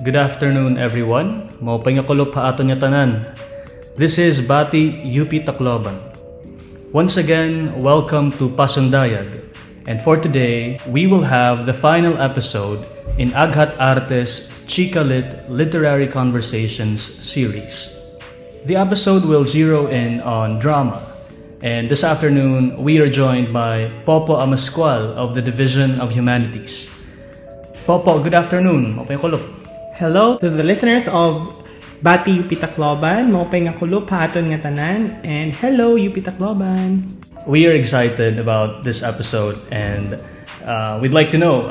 Good afternoon everyone. Maupay nga kulop ha aton nga tanan. This is Bati UPTacloban. Once again, welcome to Pasundayag. And for today, we will have the final episode in Aghat Artes Tsika-LIT Literary Conversations series. The episode will zero in on drama. And this afternoon, we are joined by Popo Amascual of the Division of Humanities. Popo, good afternoon. Maupay nga kulop. Hello to the listeners of Bati UPTacloban, maupay nga kulop ha aton nga tanan, and hello UPTacloban. We are excited about this episode, and we'd like to know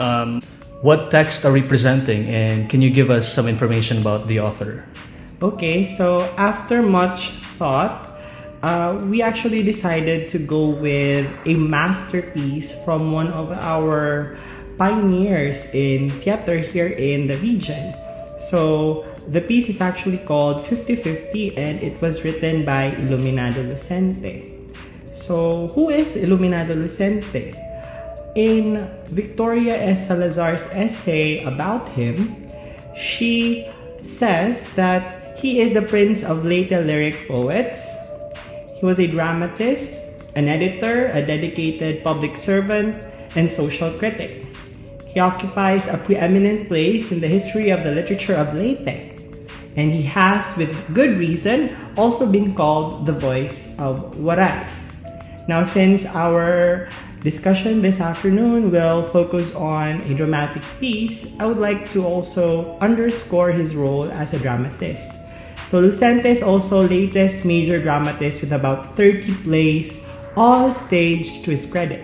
what text are we presenting, and can you give us some information about the author? Okay, so after much thought, we actually decided to go with a masterpiece from one of our pioneers in theater here in the region. So the piece is actually called 50-50 and it was written by Iluminado Lucente. So who is Iluminado Lucente? In Victoria S. Salazar's essay about him, she says that he is the prince of Leyte lyric poets. He was a dramatist, an editor, a dedicated public servant, and social critic. He occupies a preeminent place in the history of the literature of Leyte, and he has, with good reason, also been called the voice of Waray. Now, since our discussion this afternoon will focus on a dramatic piece, I would like to also underscore his role as a dramatist. So Lucente is also latest major dramatist with about 30 plays, all staged to his credit.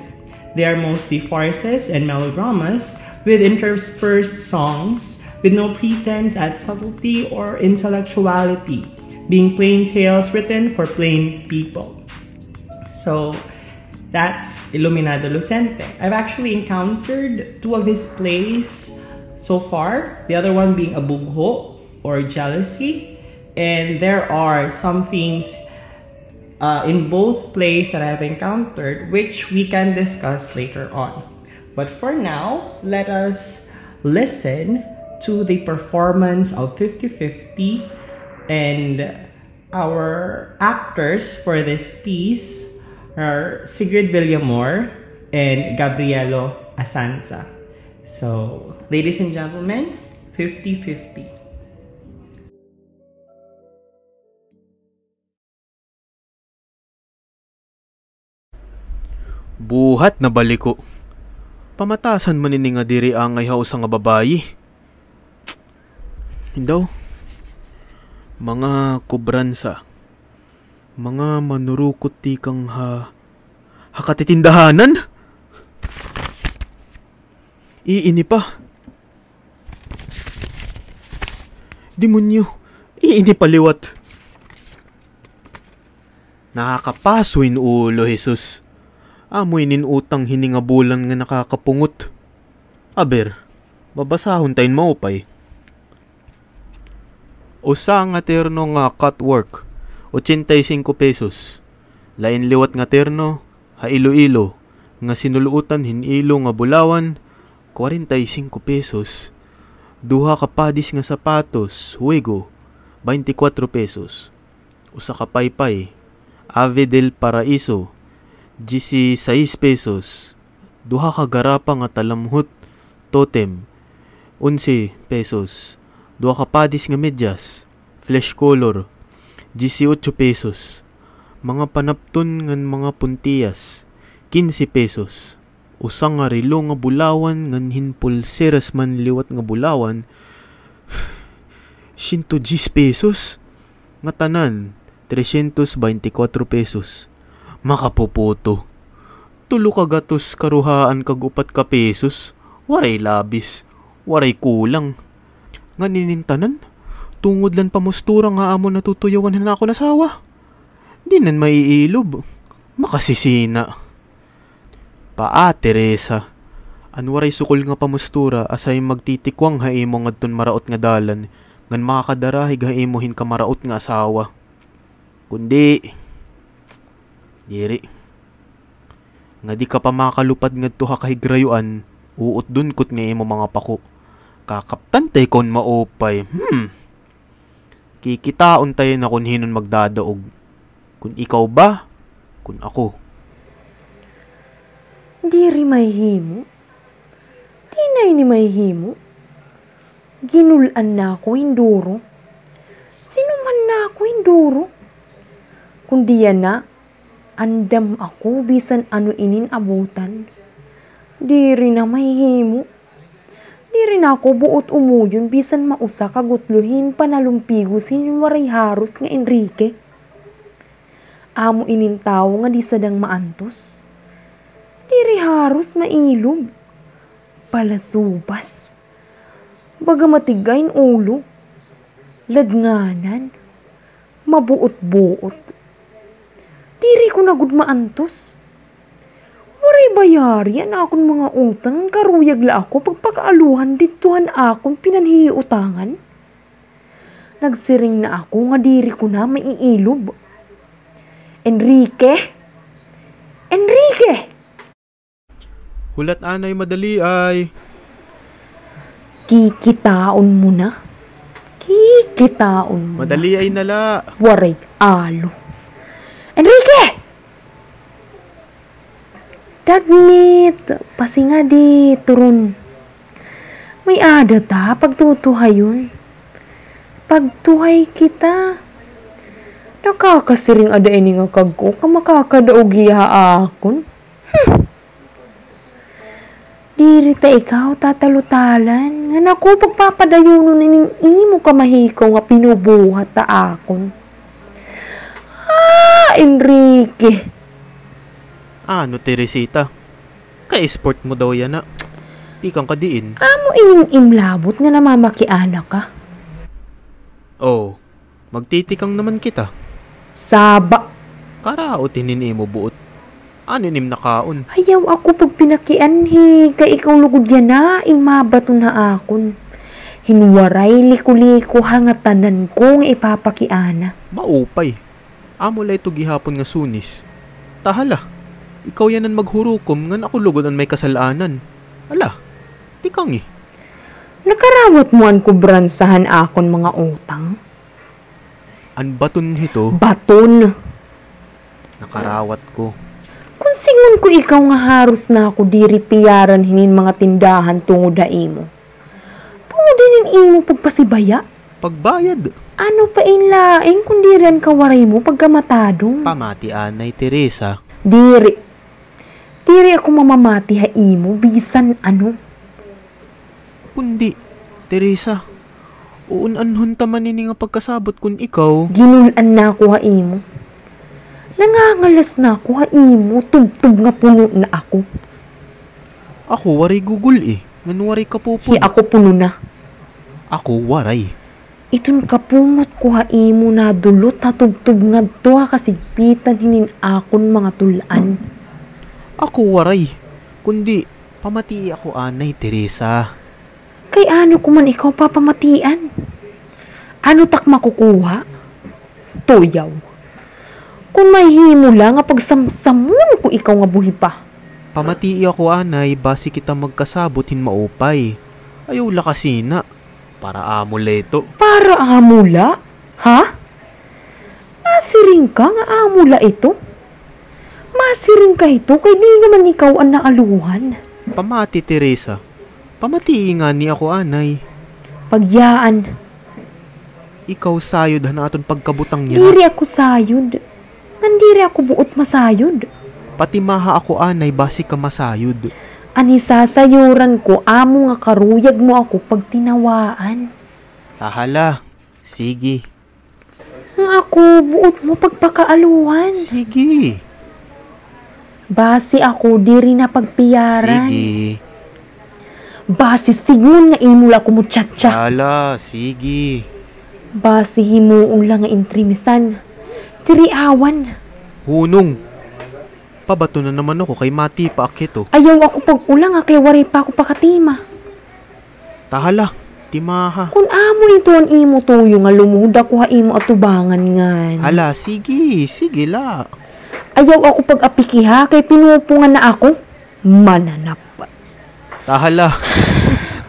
They are mostly farces and melodramas with interspersed songs with no pretense at subtlety or intellectuality, being plain tales written for plain people. So that's Iluminado Lucente. I've actually encountered two of his plays so far, the other one being Abugho or Jealousy, and there are some things in both plays that I've encountered, which we can discuss later on. But for now, let us listen to the performance of 50-50, and our actors for this piece are Sigrid Villamor and Gabrielo Asanza. So, ladies and gentlemen, 50-50. Buhat na baliko. Pamatasan man ini nga diri ang ihaw sa nga babayi. Hindaw. Mga kubransa. Mga manurukot ti kang hakatitindahanan. Iini pa. Demonyo. Iini paliwat. Nakakapasoin ulo, Jesus. Amoy utang hiningabulan nga nakakapungot. Aber, babasahon tayo maupay. Usa nga terno nga cutwork, 85 pesos. Lain liwat nga terno, ha ilo-ilo, nga sinuluutan hinilo nga bulawan, 45 pesos. Duha ka padis nga sapatos, huego, 24 pesos. Usa ka paypay, Ave del Paraiso, 16 pesos. Duha ka garapa nga talamhut, totem, 11 pesos. Duha ka padis nga medyas, flesh color, 18 pesos. Mga panapton ngan mga puntiyas, 15 pesos. Usang nga rilo nga bulawan ngan hinpulseras man liwat nga bulawan, 110 pesos. Nga tanan, 324 pesos. Makapuputo. Tulo ka gatos karuhaan kag 4 ka pesos. Waray labis. Waray kulang. Nga ninintanan, tungod lan pamustura nga amo natutuyawan na ako nasawa. Di nan maiilob. Makasisina. Paa, Teresa. Anwaray sukol nga pamustura asay magtitikwang haimo ngadton maraot nga dalan ngan makakadarahig haimohin ka maraot nga asawa. Kundi diri nga di ka pa makalupad ngadto ha kahigrayuan, uot dun kot nga imo mga pako. Kakaptantay kon maupay. Kikitaon tayo na kung hinon magdadaog. Kung ikaw ba, kung ako. Diri may himo. Tinay ni may himo. Ginulan na ako hinduro. Sino man na ako hinduro. Kundi yan na, andam ako bisan ano inin abutan. Diri na may himo. Diri na ako buot umuyon bisan mausa kagutluhin panalumpigos waray haros nga Enrique. Amo inintaw nga di sadang maantos. Diri haros mailob. Palasubas. Baga matigayin ulo. Ladnganan. Mabuot-buot. Diri ko nagud maantos. Waray bayari yan akong mga utang. Karuyag la ako pagpakaaluhan dituhan akong pinanhiutangan. Nagsiring na ako nga diri ko na maiilob. Enrique! Enrique! Hulat anay madali ay. Kikitaon mo na. Kikitaon mo Madali ay nala. Waray alo. Enrique! Dagmit, pasinga di turun. May ada ta pagtutuhay yun. Pagtuhay kita. Nakakasiring ada ini nga kagko ka makakadaog akon. Diri ta ikaw tatalutalan. Nga naku pagpapadayunon ning imo ka mahikaw nga pinubuhat ta akon. Enrique. Ano, Teresita? Ka-sport mo daw yan na. Pikang ka diin. Amo ining imlabot nga namamakiana ka. Oh, magtitikang naman kita. Saba. Karaotin mo buot. Ano nim nakaon? Ayaw ako pag pinakianhi. Kay ikaw lugod yan na. Imabato na akon. Hinwaray liko-liko hangatanan ko nga ipapakiana. Maupay. Amo lay to gihapon nga sunis. Tahala. Ikaw yan ang maghurukom nga nakulugod ang may kasalanan. Ala, tikang Nakarawat mo ang kubransahan akon mga utang? An baton hito? Baton. Nakarawat ko. Kung singon ko ikaw nga haros na ako diri piyaran hinin mga tindahan tungod na imo. Tungod din imo pagpasibaya? Pagbayad. Ano pa inlaing kung diran kawaray mo pagkamatadong? Pamati anay, Teresa. Diri ako mamamati ha imo bisan ano. Kundi, Teresa, uun-anhon taman ini nga pagkasabot kun ikaw. Ginulan na ako ha imo. Nangangalas na ako ha imo, tubtub nga puno na ako. Ako waray gugol ngan waray kapupon. Ako puno na. Ako waray. Iton kapungot ko ha imo na dulot ha tubtub nga to ha kasigpitan hinin akon mga tulaan. Ako waray. Kundi, pamati ako anay, Teresa. Kay ano ko man ikaw papamatian? Ano tak makukuha? Tuyaw. Kung may himo lang nga pagsamsamon ko ikaw nga buhi pa. Pamati ako anay, basi kita magkasabot maupay. Ayaw lakasina. Para amo leto. Para amula? Ha? Nasiring ka nga amula ito? Masiring ka ito kay di naman ikaw ang naaluhan. Pamati, Teresa. Pamati nga ni ako anay. Pagyaan. Ikaw sayod na aton pagkabutang niya. Diri ako sayod. Nandiri ako buot masayod. Pati maha ako anay basi ka masayod. Ani sasayuran ko amo nga karuyag mo ako pag tinawaan. Tahala. Sige. Nga ako buot mo pagpakaaluhan. Sige. Basi ako diri na pagpiyaran. Sige. Basi sigun nga imula ko mo tsa-tsa. Hala, sige. Basi himuong lang nga intrimisan. Tiriawan. Hunong. Pabato na naman ako kay Mati pa akito. Ayaw ako pag-ulang nga kay wari pa ako pakatima. Tahala, timaha. Kung amo ito ang imo tuyo nga lumuhod ako ha imo atubangan ngan. Hala, sige, sige la. Ayaw ako pag-apikiha kay pinupungan na ako. Mananap. Tahala.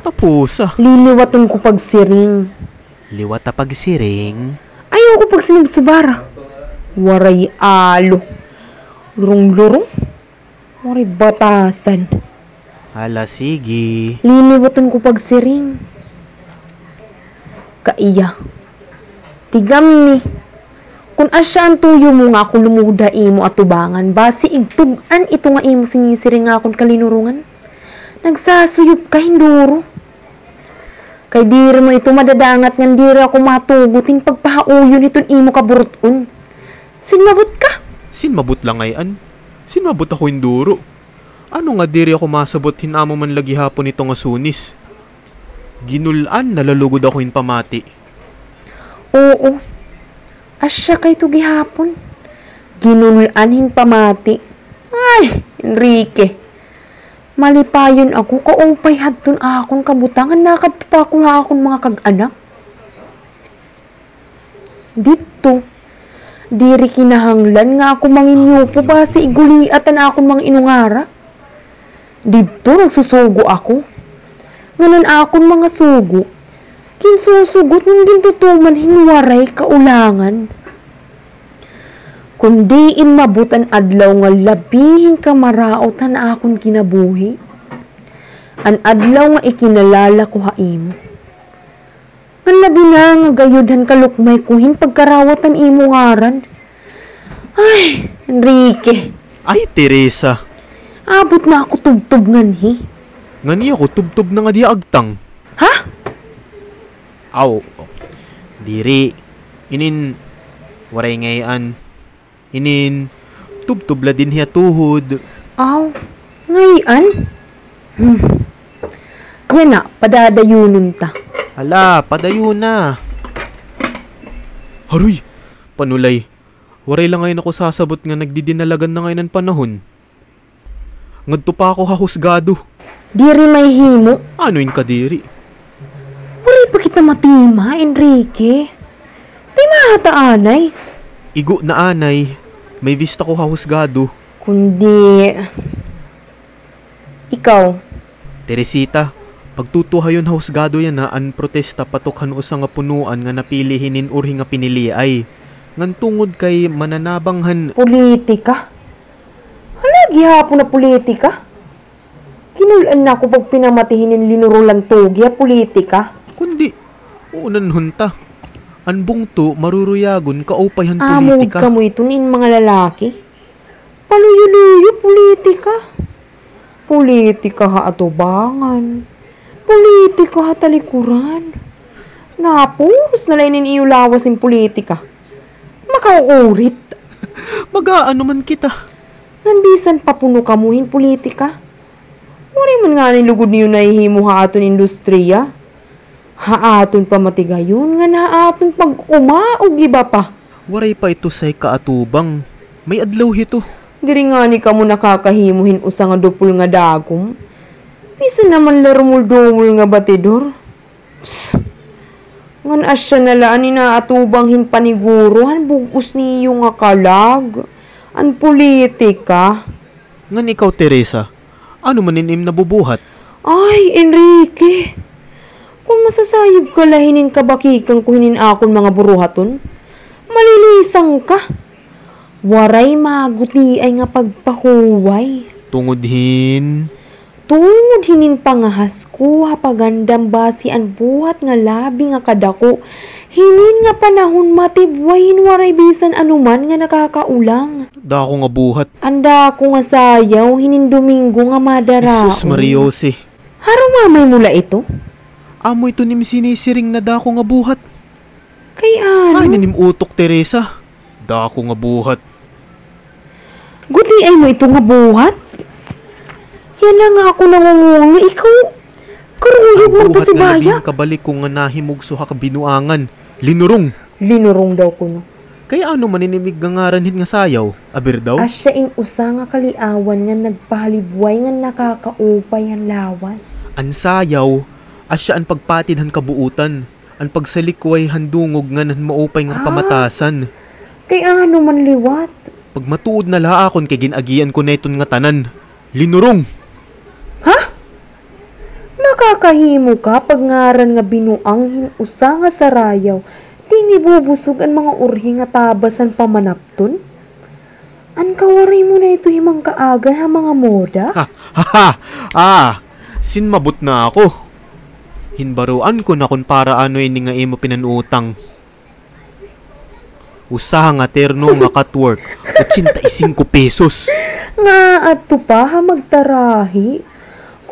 Tapusa. Liliwaton ko pagsiring. Liwat a pagsiring. Ayaw ko pag sinudsubara. Waray alo. Lurong-lurong. Waray batasan. Hala, sige. Liliwaton ko pagsiring. Kaiya. Tigam ni. Kung asya ang tuyo mo nga kung lumuda imo at tubangan, basi igtugan ito nga imo sinisiring nga akong kalinurungan. Nagsasuyop ka hinduro. Kay diri mo ito madadangat nga diri ako matugutin pagpahauyon iton imo kaburuton. Sinmabot ka? Sinmabot lang ngayon. Sinmabot ako induro. Ano nga diri ako masabot hinamo man lagi hapon ito nga sunis. Ginulan nalalugod ako pamati. Oo. Asya kay ito gihapon. Ginulan pamati. Ay, Enrique. Malipayon ako, kaupay hadton akon kabutangan, nakadpa ko na akon mga kag-anak. Dito, diri kinahanglan nga ako manginyupo basi iguliatan akon mga inungara. Dito, nagsusugo ako. Nganan akon mga sugo, kinsusugot ng gintutuman hinwaray kaulangan. Kundi mabutan adlaw nga labihing kamaraot han akon kinabuhi. An adlaw nga ikinalala ko haimo. Ang labi na nga gayudhan kalukmay kuhin pagkarawatan imo ngaran. Ay, Enrique. Ay, Teresa. Abot na ako tubtob nganhi. Ngani ako tubtob na nga di agtang. Ha? Aw. Diri. Inin. Waray ngayon. Inin, tubtubla din hiya tuhod. Aw, ngayon? Yan na, padadayunon ta. Hala, padayo na. Haroy, panulay. Waray lang ngayon ako sasabot nga nagdidinalagan na ngayon ang panahon. Ngadto pa ako hahusgado. Diri may himo. Anoin ka diri? Waray pa kita matima, Enrique. Timahata anay. Igo na anay. May vista ko hahusgado. Kundi... Ikaw. Teresita, pagtutuhayon hahusgado yan na an protesta patokhan usa nga punuan nga napili hinin urhi nga pinili ay. Ngan tungod kay mananabanghan... Politika? Halagi hapon na politika? Kinulaan na ako pag pinamatihin linurulang tugi, politika? Kundi, unan hunta. An bungto maruruyagon kaupayhan Amog politika. ka mo ito nin mga lalaki. Paluyo-luyo, politika. Politika ha atubangan. Politika ha talikuran. Napuros na lainin iyo lawas in politika. Makauurit. Mag-aano man kita. Nandisan papuno kamuhin politika. Wari man nga nilugod niyo na ihimo ha aton industriya. Haaton pa matigayon nga naaton pag umaog iba pa. Waray pa ito say kaatubang. May adlaw hito. Diri nga ni kamo nakakahimuhin usa nga dupol nga dagom. Bisa naman larumul-dumul nga batidor. Psst. Ngan asya nalaan ni naatubang hin paniguruhan bugos niyo nga kalag. An politika. Ngan ikaw, Teresa, ano maninim na bubuhat? Ay, Enrique. Kung masasayog ka lahinin kabakikang kuhinin akon mga buruhaton, malilisang ka. Waray maguti ay nga pagpahuway. Tungudhin. Tungudhinin pangahas ko hapagandam basi ang buhat nga labi nga kadako. Hinin nga panahon matibwayin waray bisan anuman nga nakakaulang. Dako nga buhat. Anda ko nga sayaw hinin Domingo nga madaraon. Jesus Mariose. Harumamay mula ito? Amo ito nim sinisiring na dako nga buhat. Kay ano? Ay, nanim utok, Teresa. Dako nga buhat. Gudi ay mo ito nga buhat? Yan na nga ako nangungulo. Ikaw, karuyog mo pa si Buhat nga Baya. labing kabalik kung nga nahimog suha ka binuangan. Linurong. Linurong daw ko no. Kaya ano maninimig nga ngaranhin nga sayaw? Aber daw? Asya ing usa nga kaliawan nga nagpahalibway nga nakakaupay ang lawas. An sayaw, asya an pagpatid han kabuutan. An pagsalikway handungog nga nan maupay nga pamatasan. Kay ano man liwat? Pag matuod na laakon kay ginagian ko na iton nga tanan. Linurong. Ha? Nakakahimo ka pag ngaran nga binuang hinusa nga sarayaw, di nibubusog ang mga urhi nga tabasan pamanapton? An kawaray mo na ito himang kaagan ha mga moda? Sinmabot na ako. Hinbaruan ko na kung para ano ini nga imo pinanutang. Usaha nga terno nga catwork, 85 pesos. Nga ato pa ha magtarahi.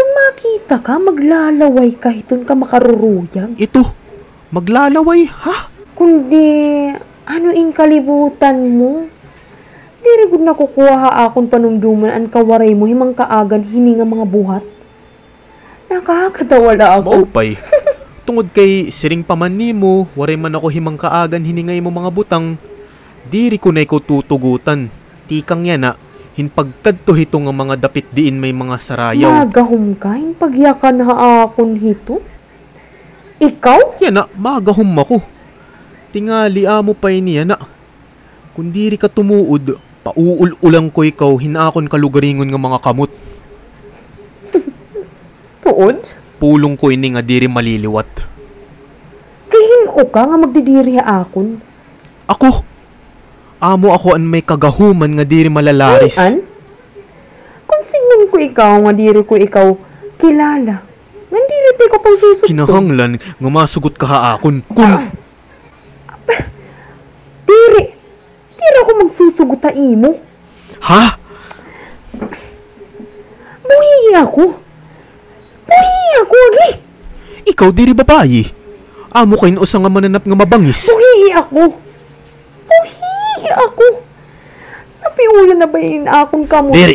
Kung makita ka, maglalaway ka hiton ka makaruruyag. Ito, maglalaway, ha? Kundi, ano in kalibutan mo? Diri gud nakukuha ha akong panumduman an kawaray mo himang kaagan hini nga mga buhat. Nakakatawala ako. Maupay. Tungod kay siring paman nimo, waray man ako himang kaagan hiningay mo mga butang. Diri ko na ikaw tutugutan. Tikang yan na, hinpagkadto hito nga mga dapit diin may mga sarayaw. Magahom ka, hinpagyakan ha akon hito? Ikaw? Yan na, magahom ako. Tingali mo pa niya na. Kung diri ka tumuod, pauul-ulang ko ikaw hinakon kalugaringon nga mga kamot. Tuod? Pulong ko ini nga diri maliliwat. Kahin o ka nga magdidiri ha akon? Ako? Amo ako an may kagahuman nga diri malalaris. Ay, an? Kung sigman ko ikaw, nga diri ko ikaw kilala. Nga diri ti ko pang susugto. Kinahanglan nga masugot ka haakon. Kung... Diri ako magsusugot ta imo. Ha? Buhi ako, agi. Ikaw diri babayi. Amo kayo usa nga mananap nga mabangis. Buhi ako. Napiulan na ba yun akong kamot? Diri,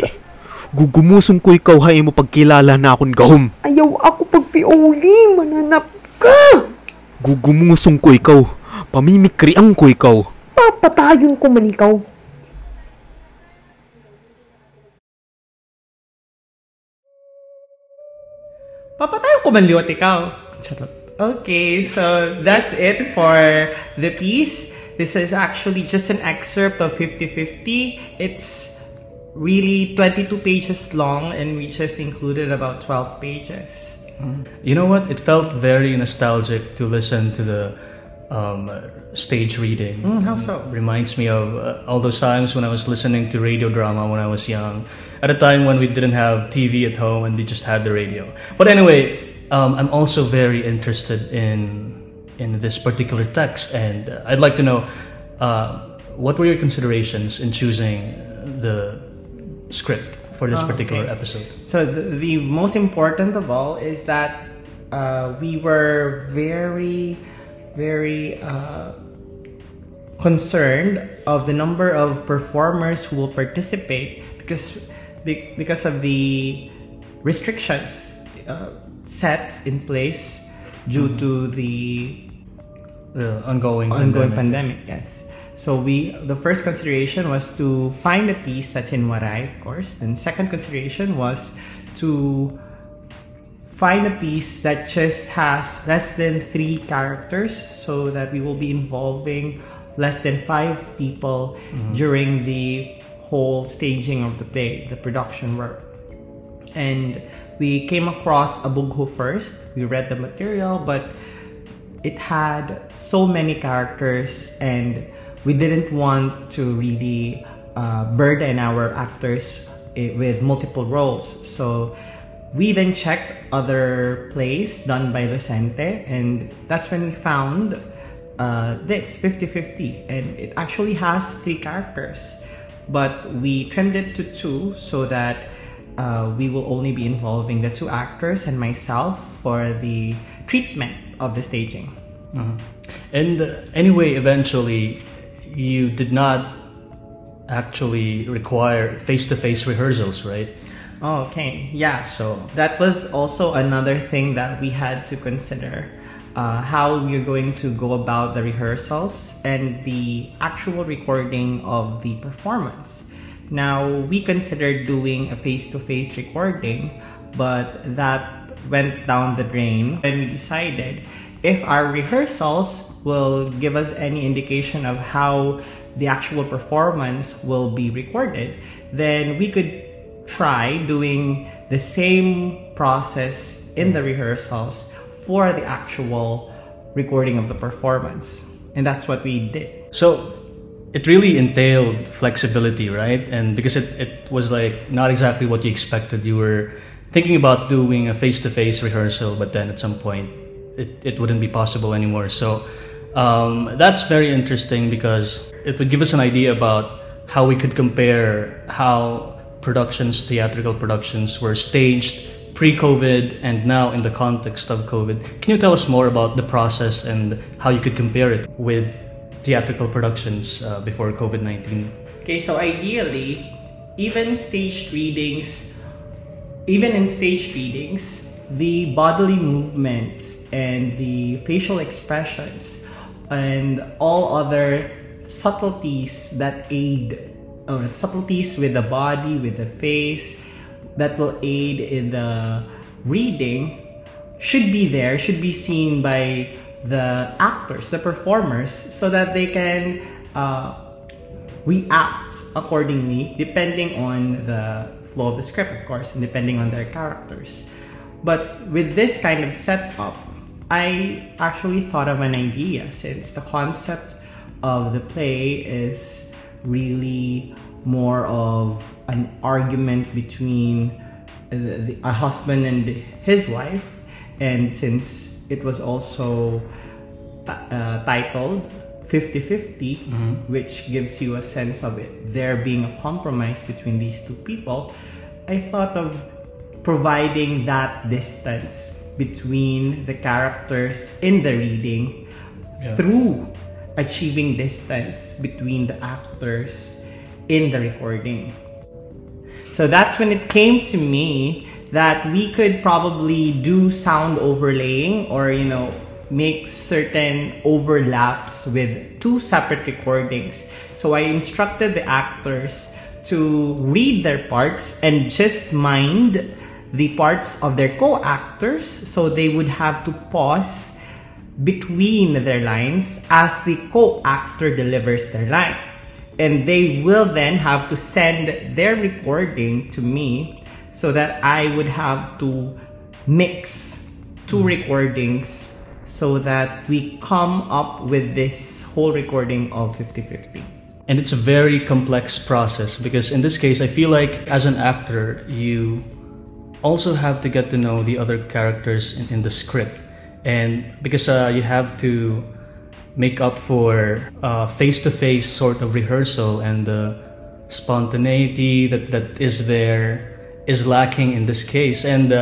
gugumusong ko ikaw ha mo pagkilala na akong gahom. Ayaw ako pagpiuli, mananap ka. Gugumusong ko ikaw, pamimikriang ko ikaw. Papatayon ko man ikaw. Papatayo ko man liwat ikaw. Charot. Okay, so that's it for the piece. This is actually just an excerpt of 50/50. It's really 22 pages long and we just included about 12 pages. You know what? It felt very nostalgic to listen to the stage reading. How so? Reminds me of all those times when I was listening to radio drama when I was young. At a time when we didn't have TV at home and we just had the radio. But anyway, I'm also very interested in this particular text, and I'd like to know what were your considerations in choosing the script for this particular episode? So the most important of all is that we were very concerned of the number of performers who will participate because of the restrictions set in place due to the ongoing pandemic. Yes. So the first consideration was to find a piece that's in Waray, of course. Then second consideration was to find a piece that just has less than 3 characters, so that we will be involving less than 5 people during the whole staging of the play, the production work. And we came across a bugho first. We read the material, but it had so many characters and we didn't want to really burden our actors with multiple roles. So we then checked other plays done by Lucente, and that's when we found this 50/50, and it actually has 3 characters, but we trimmed it to 2 so that we will only be involving the 2 actors and myself for the treatment of the staging. And anyway, eventually you did not actually require face-to-face rehearsals, right? Oh, okay. Yeah. So that was also another thing that we had to consider. How we're going to go about the rehearsals and the actual recording of the performance. Now, we considered doing a face-to-face recording, but that went down the drain when we decided if our rehearsals will give us any indication of how the actual performance will be recorded, then we could try doing the same process in the rehearsals for the actual recording of the performance. And that's what we did. So it really entailed flexibility, right? And because it was like not exactly what you expected. You were thinking about doing a face-to-face rehearsal, but then at some point it wouldn't be possible anymore. So that's very interesting because it would give us an idea about how we could compare how theatrical productions were staged pre-COVID and now in the context of COVID. Can you tell us more about the process and how you could compare it with theatrical productions before COVID-19? Okay, so ideally, even in staged readings, the bodily movements and the facial expressions and all other subtleties that aid, or subtleties with the body, with the face, that will aid in the reading should be there, should be seen by the actors, the performers, so that they can react accordingly depending on the flow of the script, of course, and depending on their characters. But with this kind of setup, I actually thought of an idea, since the concept of the play is really more of an argument between a husband and his wife, and since it was also titled 50-50, which gives you a sense of it there being a compromise between these two people, I thought of providing that distance between the characters in the reading through achieving distance between the actors in the recording. So that's when it came to me that we could probably do sound overlaying, or make certain overlaps with two separate recordings. So I instructed the actors to read their parts and just mind the parts of their co-actors, so they would have to pause between their lines as the co-actor delivers their line. And they will then have to send their recording to me, so that I would have to mix two recordings so that we come up with this whole recording of 50-50. And it's a very complex process because in this case, I feel like as an actor, you also have to get to know the other characters in the script. And because you have to make up for face-to-face sort of rehearsal, and the spontaneity that is there is lacking in this case. And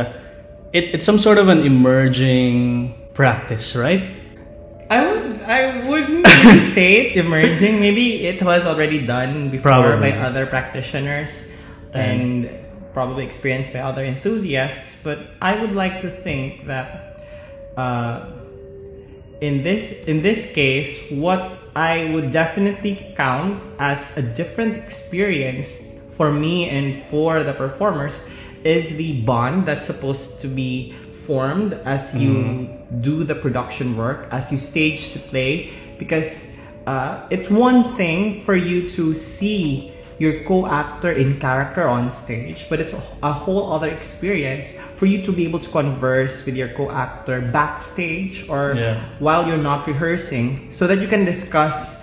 it's some sort of an emerging practice, right? I wouldn't really say it's emerging. Maybe it was already done before Probably. by other practitioners and probably experienced by other enthusiasts. But I would like to think that in this case, what I would definitely count as a different experience for me and for the performers is the bond that's supposed to be formed as you do the production work, as you stage the play. Because it's one thing for you to see your co-actor in character on stage, but it's a whole other experience for you to be able to converse with your co-actor backstage or while you're not rehearsing, so that you can discuss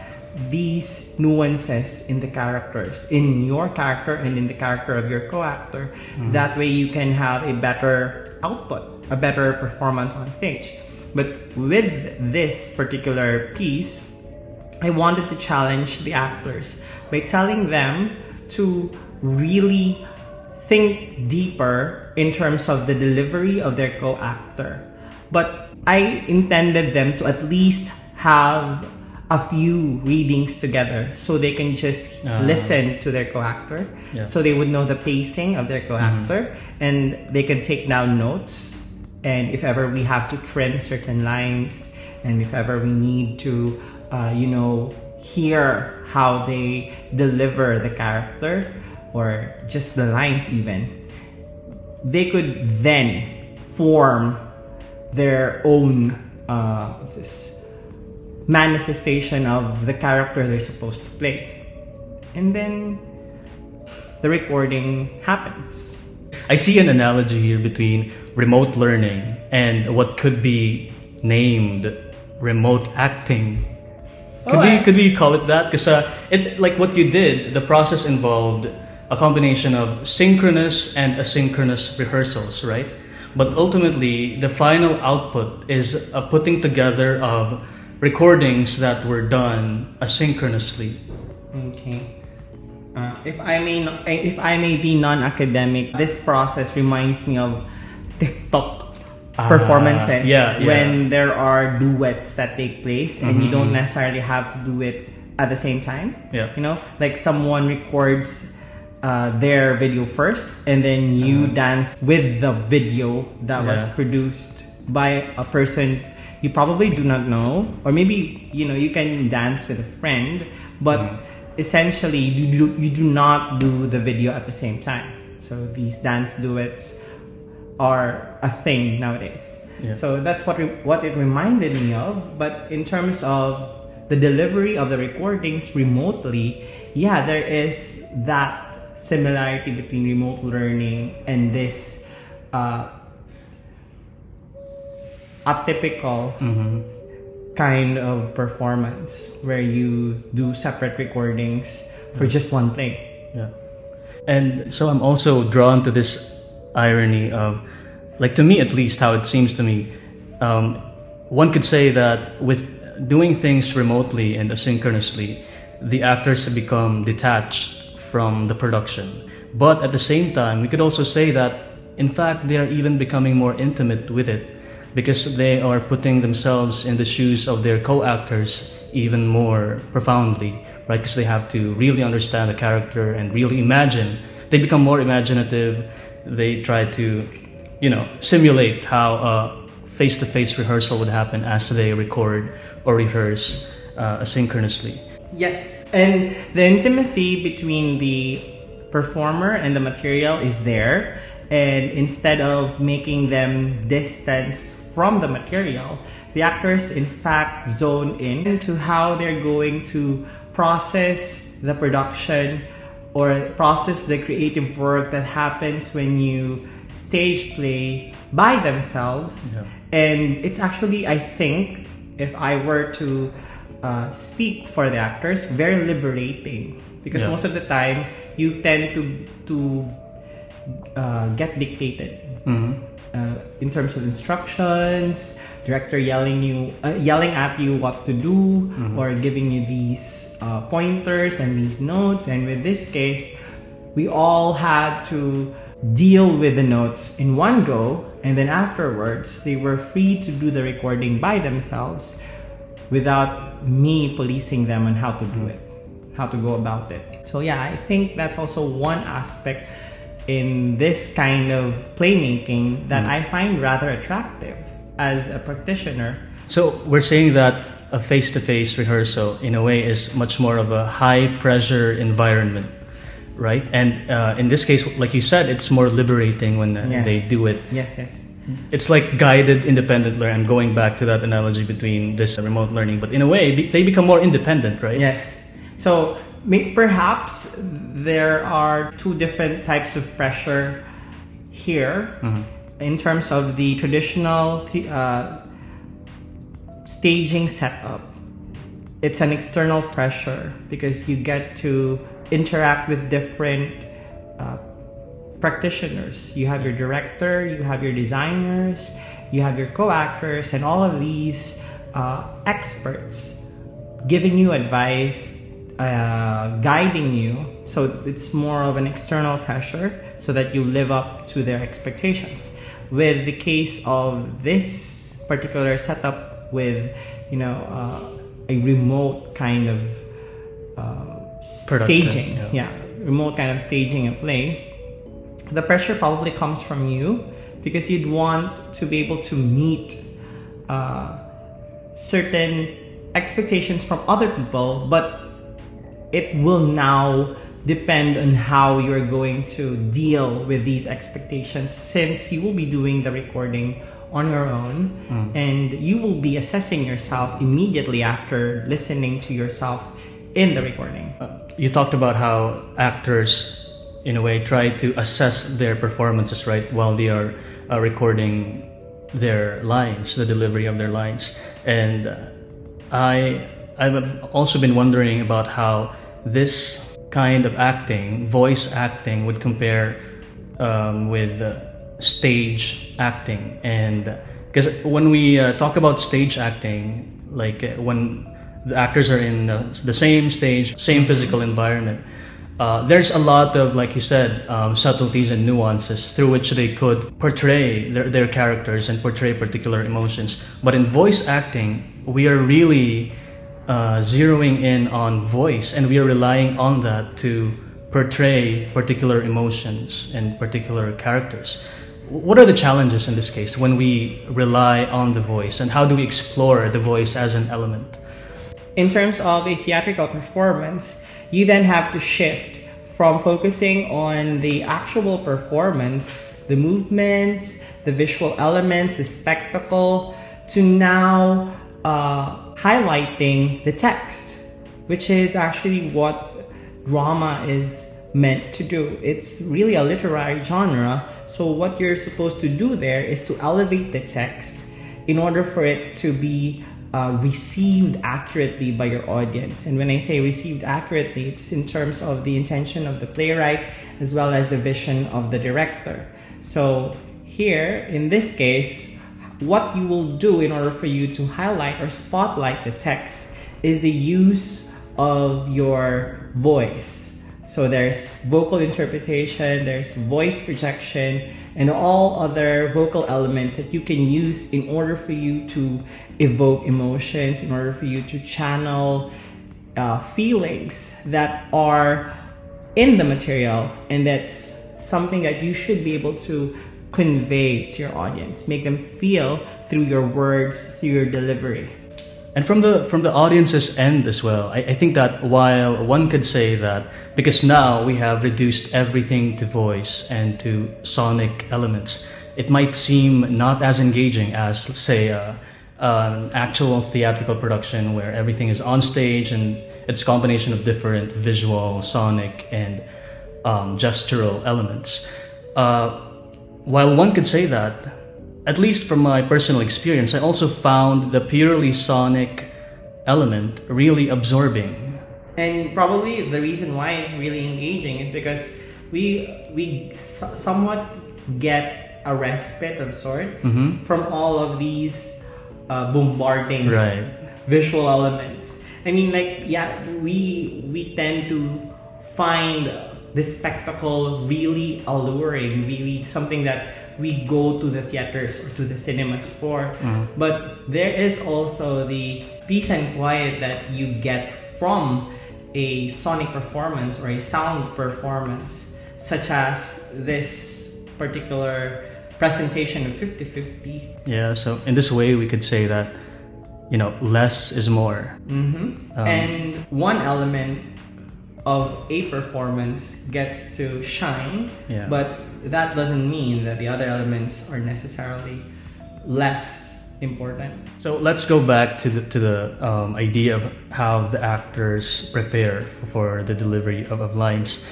these nuances in the characters, in your character and in the character of your co-actor. That way you can have a better output, a better performance on stage. But with this particular piece, I wanted to challenge the actors by telling them to really think deeper in terms of the delivery of their co-actor. But I intended them to at least have a few readings together, so they can just listen to their co-actor, so they would know the pacing of their co-actor, and they can take down notes. And if ever we have to trim certain lines, and if ever we need to hear how they deliver the character or just the lines even, they could then form their own manifestation of the character they're supposed to play. And then the recording happens. I see an analogy here between remote learning and what could be named remote acting. Could we call it that? Because it's like what you did. The process involved a combination of synchronous and asynchronous rehearsals, right? But ultimately, the final output is a putting together of recordings that were done asynchronously. Okay. If I may be non-academic, this process reminds me of TikTok performances. When there are duets that take place and you don't necessarily have to do it at the same time. Yeah. You know, like someone records their video first and then you dance with the video that was produced by a person you probably do not know, or maybe you can dance with a friend, but essentially you do not do the video at the same time. So these dance duets are a thing nowadays. So that's what it reminded me of. But in terms of the delivery of the recordings remotely, there is that similarity between remote learning and this atypical kind of performance where you do separate recordings for just one thing. And so I'm also drawn to this irony of, like, to me at least, how it seems to me, one could say that with doing things remotely and asynchronously, the actors have become detached from the production. But at the same time, we could also say that in fact they are even becoming more intimate with it, because they are putting themselves in the shoes of their co-actors even more profoundly, right? Because they have to really understand the character and really imagine. They become more imaginative. They try to, simulate how a face-to-face rehearsal would happen as they record or rehearse asynchronously. Yes, and the intimacy between the performer and the material is there. And instead of making them distance from the material, the actors in fact zone in into how they're going to process the production or process the creative work that happens when you stage play by themselves. And it's actually, I think, if I were to speak for the actors, very liberating, because most of the time you tend to get dictated in terms of instructions, director yelling at you what to do, or giving you these pointers and these notes. And with this case, we all had to deal with the notes in one go, and then afterwards they were free to do the recording by themselves without me policing them on how to do it, how to go about it. So I think that's also one aspect in this kind of playmaking that I find rather attractive as a practitioner. So we're saying that a face-to-face rehearsal in a way is much more of a high-pressure environment, right? And in this case, like you said, it's more liberating when they do it. Yes. It's like guided independent learning. I'm going back to that analogy between this remote learning, but in a way, they become more independent, right? Yes. So perhaps there are two different types of pressure here. In terms of the traditional staging setup. It's an external pressure because you get to interact with different practitioners. You have your director, you have your designers, you have your co-actors, and all of these experts giving you advice, guiding you. So it's more of an external pressure so that you live up to their expectations. With the case of this particular setup with, a remote kind of staging, remote kind of staging and play, the pressure probably comes from you because you'd want to be able to meet certain expectations from other people, but it will now depend on how you're going to deal with these expectations, since you will be doing the recording on your own and you will be assessing yourself immediately after listening to yourself in the recording. You talked about how actors in a way, try to assess their performances, right, while they are recording their lines, the delivery of their lines. And I've also been wondering about how this kind of acting, voice acting, would compare with stage acting. And because when we talk about stage acting, like when the actors are in the same stage, same physical environment, there's a lot of, like you said, subtleties and nuances through which they could portray their characters and portray particular emotions. But in voice acting, we are really zeroing in on voice, and we are relying on that to portray particular emotions and particular characters. What are the challenges in this case when we rely on the voice, and how do we explore the voice as an element? In terms of a theatrical performance, you then have to shift from focusing on the actual performance, the movements, the visual elements, the spectacle, to now highlighting the text, which is actually what drama is meant to do. It's really a literary genre, so what you're supposed to do there is to elevate the text in order for it to be received accurately by your audience. And when I say received accurately, it's in terms of the intention of the playwright as well as the vision of the director. So here, in this case, what you will do in order for you to highlight or spotlight the text is the use of your voice. So there's vocal interpretation, there's voice projection, and all other vocal elements that you can use in order for you to evoke emotions, in order for you to channel feelings that are in the material, and that's something that you should be able to convey to your audience, make them feel through your words, through your delivery. And from the audience's end as well, I think that while one could say that because now we have reduced everything to voice and to sonic elements, it might seem not as engaging as, say, an actual theatrical production where everything is on stage and it's a combination of different visual, sonic, and gestural elements. While one could say that, at least from my personal experience, I also found the purely sonic element really absorbing. And probably the reason why it's really engaging is because we somewhat get a respite of sorts from all of these bombarding visual elements. I mean, like, yeah, we tend to find the spectacle really alluring, really something that we go to the theaters or to the cinemas for. But there is also the peace and quiet that you get from a sonic performance or a sound performance, such as this particular presentation of 50-50. Yeah, so in this way we could say that, you know, less is more. And one element of a performance gets to shine, but that doesn't mean that the other elements are necessarily less important. So let's go back to the idea of how the actors prepare for the delivery of lines,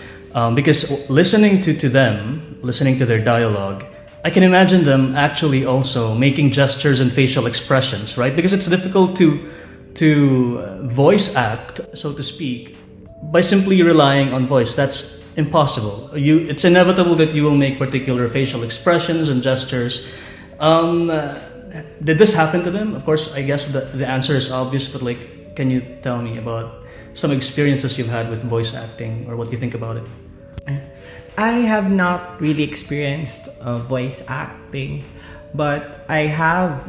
because listening to them, listening to their dialogue, I can imagine them actually also making gestures and facial expressions, right? Because it's difficult to voice act, so to speak, by simply relying on voice. That's impossible. It's inevitable that you will make particular facial expressions and gestures. Did this happen to them? Of course, I guess the answer is obvious, but like, can you tell me about some experiences you've had with voice acting, or what you think about it? I have not really experienced voice acting, but I have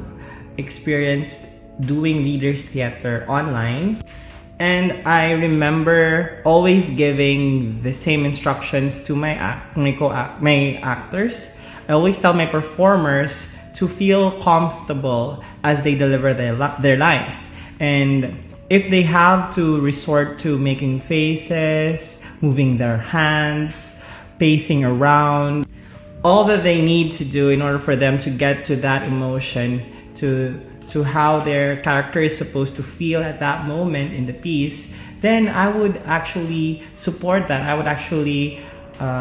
experienced doing readers theater online. And I remember always giving the same instructions to my actors. I always tell my performers to feel comfortable as they deliver their lines. And if they have to resort to making faces, moving their hands, pacing around, all that they need to do in order for them to get to that emotion, to how their character is supposed to feel at that moment in the piece, then I would actually support that. I would actually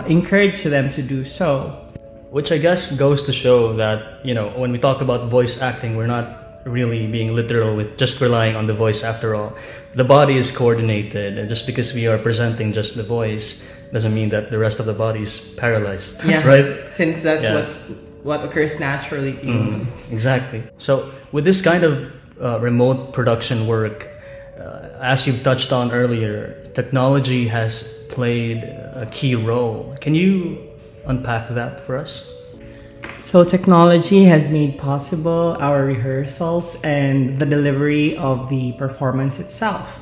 encourage them to do so. Which I guess goes to show that, when we talk about voice acting, we're not really being literal with just relying on the voice after all. The body is coordinated, and just because we are presenting just the voice doesn't mean that the rest of the body is paralyzed. Yeah, right? Since that's what occurs naturally to humans. Exactly. So with this kind of remote production work, as you've touched on earlier, technology has played a key role. Can you unpack that for us? So technology has made possible our rehearsals and the delivery of the performance itself.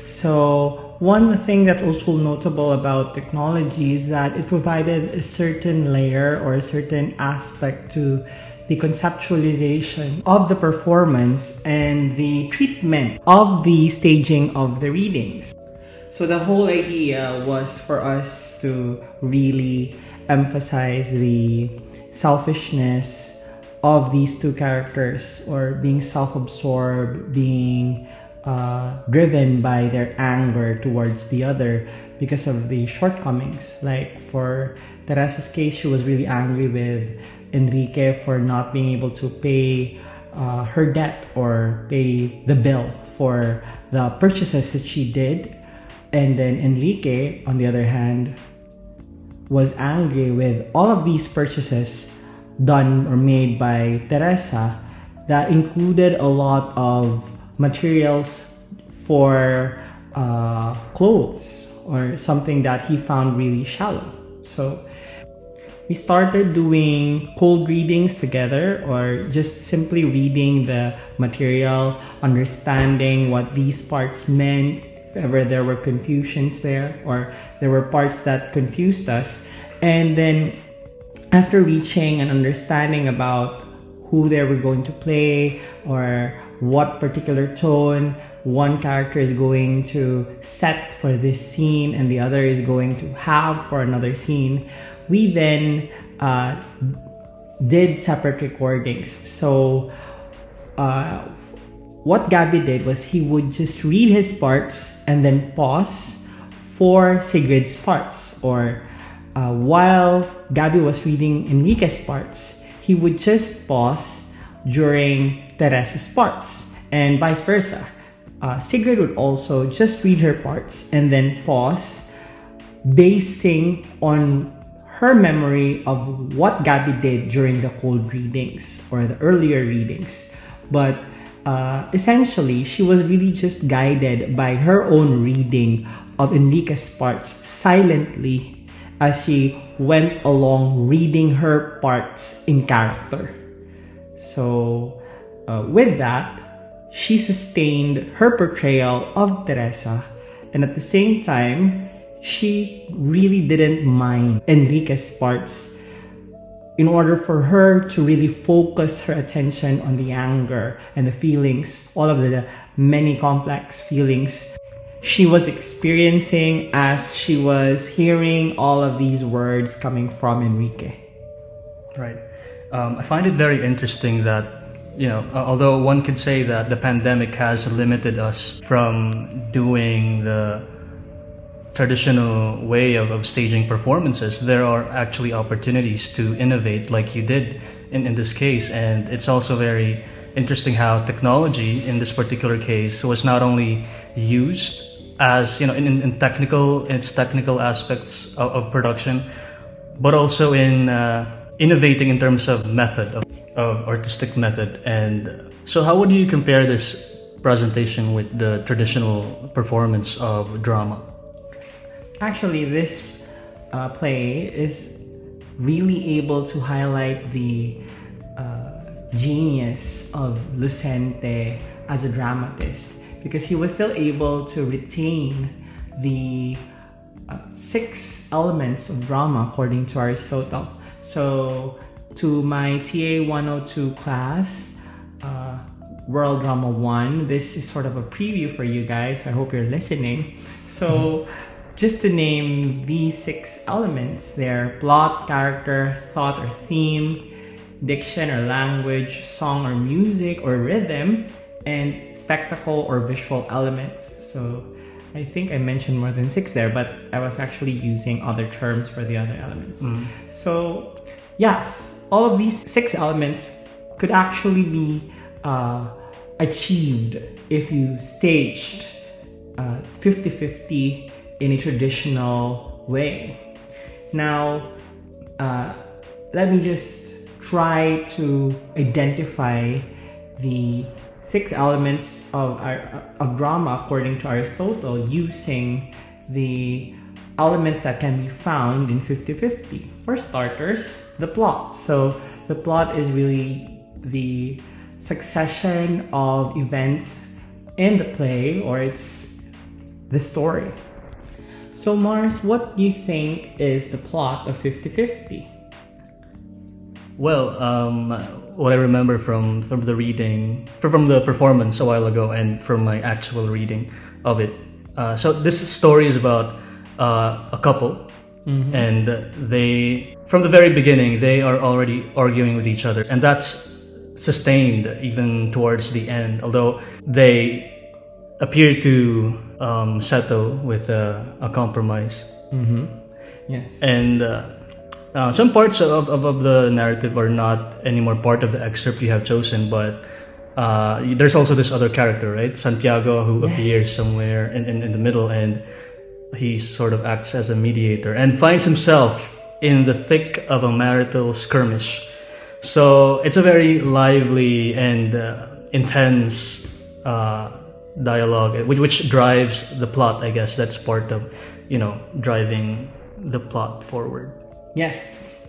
So one thing that's also notable about technology is that it provided a certain layer or a certain aspect to the conceptualization of the performance and the treatment of the staging of the readings. So the whole idea was for us to really emphasize the selfishness of these two characters, or being self-absorbed, being driven by their anger towards the other because of the shortcomings. Like for Teresa's case, she was really angry with Enrique for not being able to pay her debt or pay the bill for the purchases that she did. And then Enrique, on the other hand, was angry with all of these purchases done or made by Teresa that included a lot of materials for clothes, or something that he found really shallow. So we started doing cold readings together, or just simply reading the material, understanding what these parts meant, if ever there were confusions there, or there were parts that confused us. And then after reaching an understanding about who they were going to play, or what particular tone one character is going to set for this scene and the other is going to have for another scene, we then did separate recordings. So what Gabby did was he would just read his parts and then pause for Sigrid's parts, or while Gabby was reading Enrique's parts, he would just pause during Teresa's parts, and vice versa. Sigrid would also just read her parts and then pause, basing on her memory of what Gabby did during the cold readings or the earlier readings. But essentially, she was really just guided by her own reading of Enrique's parts silently as she went along reading her parts in character. So with that, she sustained her portrayal of Teresa, and at the same time, she really didn't mind Enrique's parts in order for her to really focus her attention on the anger and the feelings, all of the many complex feelings she was experiencing as she was hearing all of these words coming from Enrique. Right. I find it very interesting that, although one could say that the pandemic has limited us from doing the traditional way of staging performances, there are actually opportunities to innovate like you did in this case. And it's also very interesting how technology in this particular case was not only used as, in its technical aspects of production, but also in innovating in terms of method, of artistic method. And so how would you compare this presentation with the traditional performance of drama? Actually, this play is really able to highlight the genius of Lucente as a dramatist, because he was still able to retain the 6 elements of drama according to Aristotle. So to my TA 102 class, World Drama 1, this is sort of a preview for you guys. I hope you're listening. So just to name these 6 elements, they're plot, character, thought or theme, diction or language, song or music or rhythm, and spectacle or visual elements. So I think I mentioned more than 6 there, but I was actually using other terms for the other elements. So, yes, all of these 6 elements could actually be achieved if you staged 50-50 in a traditional way. Now, let me just try to identify the 6 elements of drama according to Aristotle using the elements that can be found in 50-50. For starters, the plot. So the plot is really the succession of events in the play, or it's the story. So Mars, what do you think is the plot of 50-50? Well, what I remember from the reading, from the performance a while ago, and from my actual reading of it. So this story is about a couple, and they, from the very beginning, they are already arguing with each other, and that's sustained even towards the end. Although they appear to settle with a compromise. Yes. And some parts of the narrative are not anymore part of the excerpt you have chosen, but there's also this other character, right? Santiago, who appears somewhere in the middle, and he sort of acts as a mediator and finds himself in the thick of a marital skirmish. So it's a very lively and intense dialogue, which drives the plot, I guess. That's part of, driving the plot forward. Yes.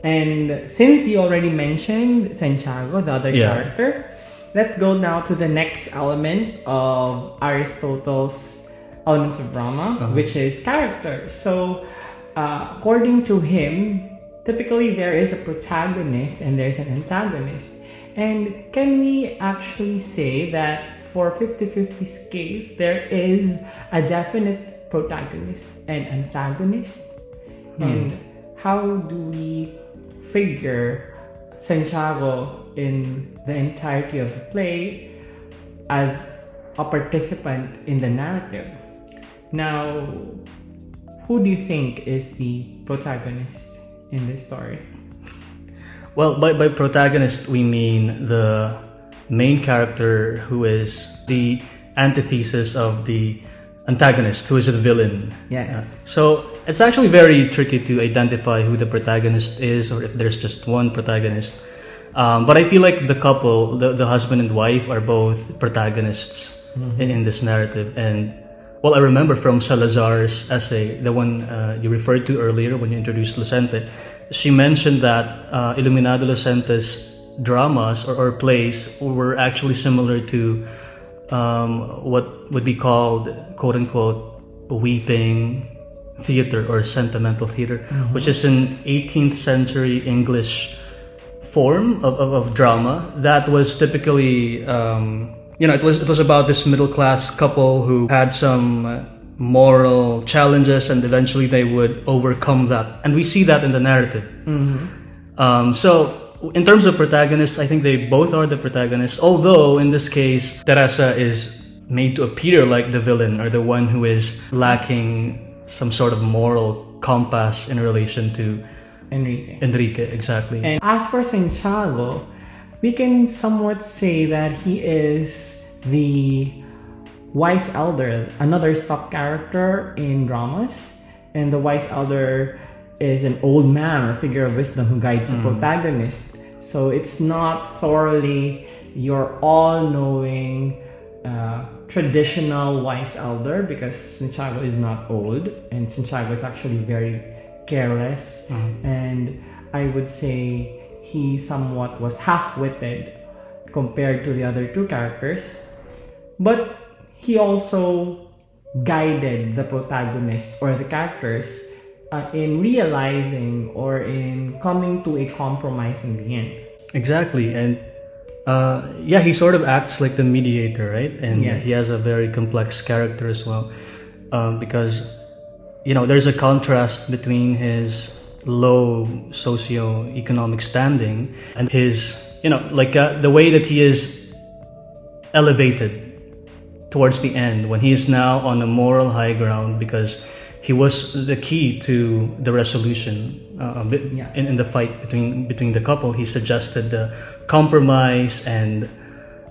And since you already mentioned Santiago, the other character, let's go now to the next element of Aristotle's elements of drama, which is character. So, according to him, typically there is a protagonist and there's an antagonist. And can we actually say that for 50-50's case, there is a definite protagonist and antagonist? And how do we figure Santiago in the entirety of the play as a participant in the narrative? Now, who do you think is the protagonist in this story? Well, by protagonist, we mean the main character who is the antithesis of the antagonist, who is the villain. Yes. So it's actually very tricky to identify who the protagonist is, or if there's just one protagonist. But I feel like the couple, the husband and wife, are both protagonists in this narrative. And well, I remember from Salazar's essay, the one you referred to earlier when you introduced Lucente, she mentioned that Iluminado Lucente's dramas or plays were actually similar to what would be called, quote-unquote, weeping theater or sentimental theater, which is an 18th century English form of drama that was typically, it was about this middle-class couple who had some moral challenges, and eventually they would overcome that. And we see that in the narrative. So in terms of protagonists, I think they both are the protagonists, although in this case, Teresa is made to appear like the villain, or the one who is lacking some sort of moral compass in relation to Enrique, exactly. And as for Santiago, we can somewhat say that he is the wise elder, another stock character in dramas. And the wise elder is an old man or figure of wisdom who guides the protagonist. So it's not thoroughly your all-knowing traditional wise elder, because Santiago is not old, and Santiago is actually very careless. And I would say he somewhat was half-witted compared to the other two characters. But he also guided the protagonist or the characters in realizing or in coming to a compromise in the end. Exactly. And he sort of acts like the mediator, right? And he has a very complex character as well, because there's a contrast between his low socio-economic standing and his the way that he is elevated towards the end, when he is now on a moral high ground because he was the key to the resolution in the fight between the couple. He suggested the compromise, and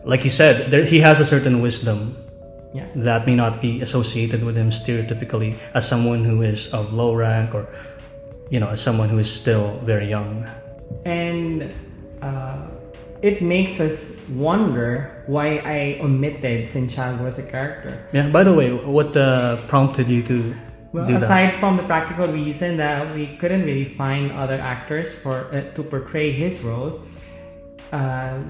like he said, he has a certain wisdom that may not be associated with him stereotypically as someone who is of low rank, or as someone who is still very young. And it makes us wonder why I omitted Santiago as a character. Yeah. By the way, what prompted you to do aside that? from the practical reason that we couldn't really find other actors to portray his role,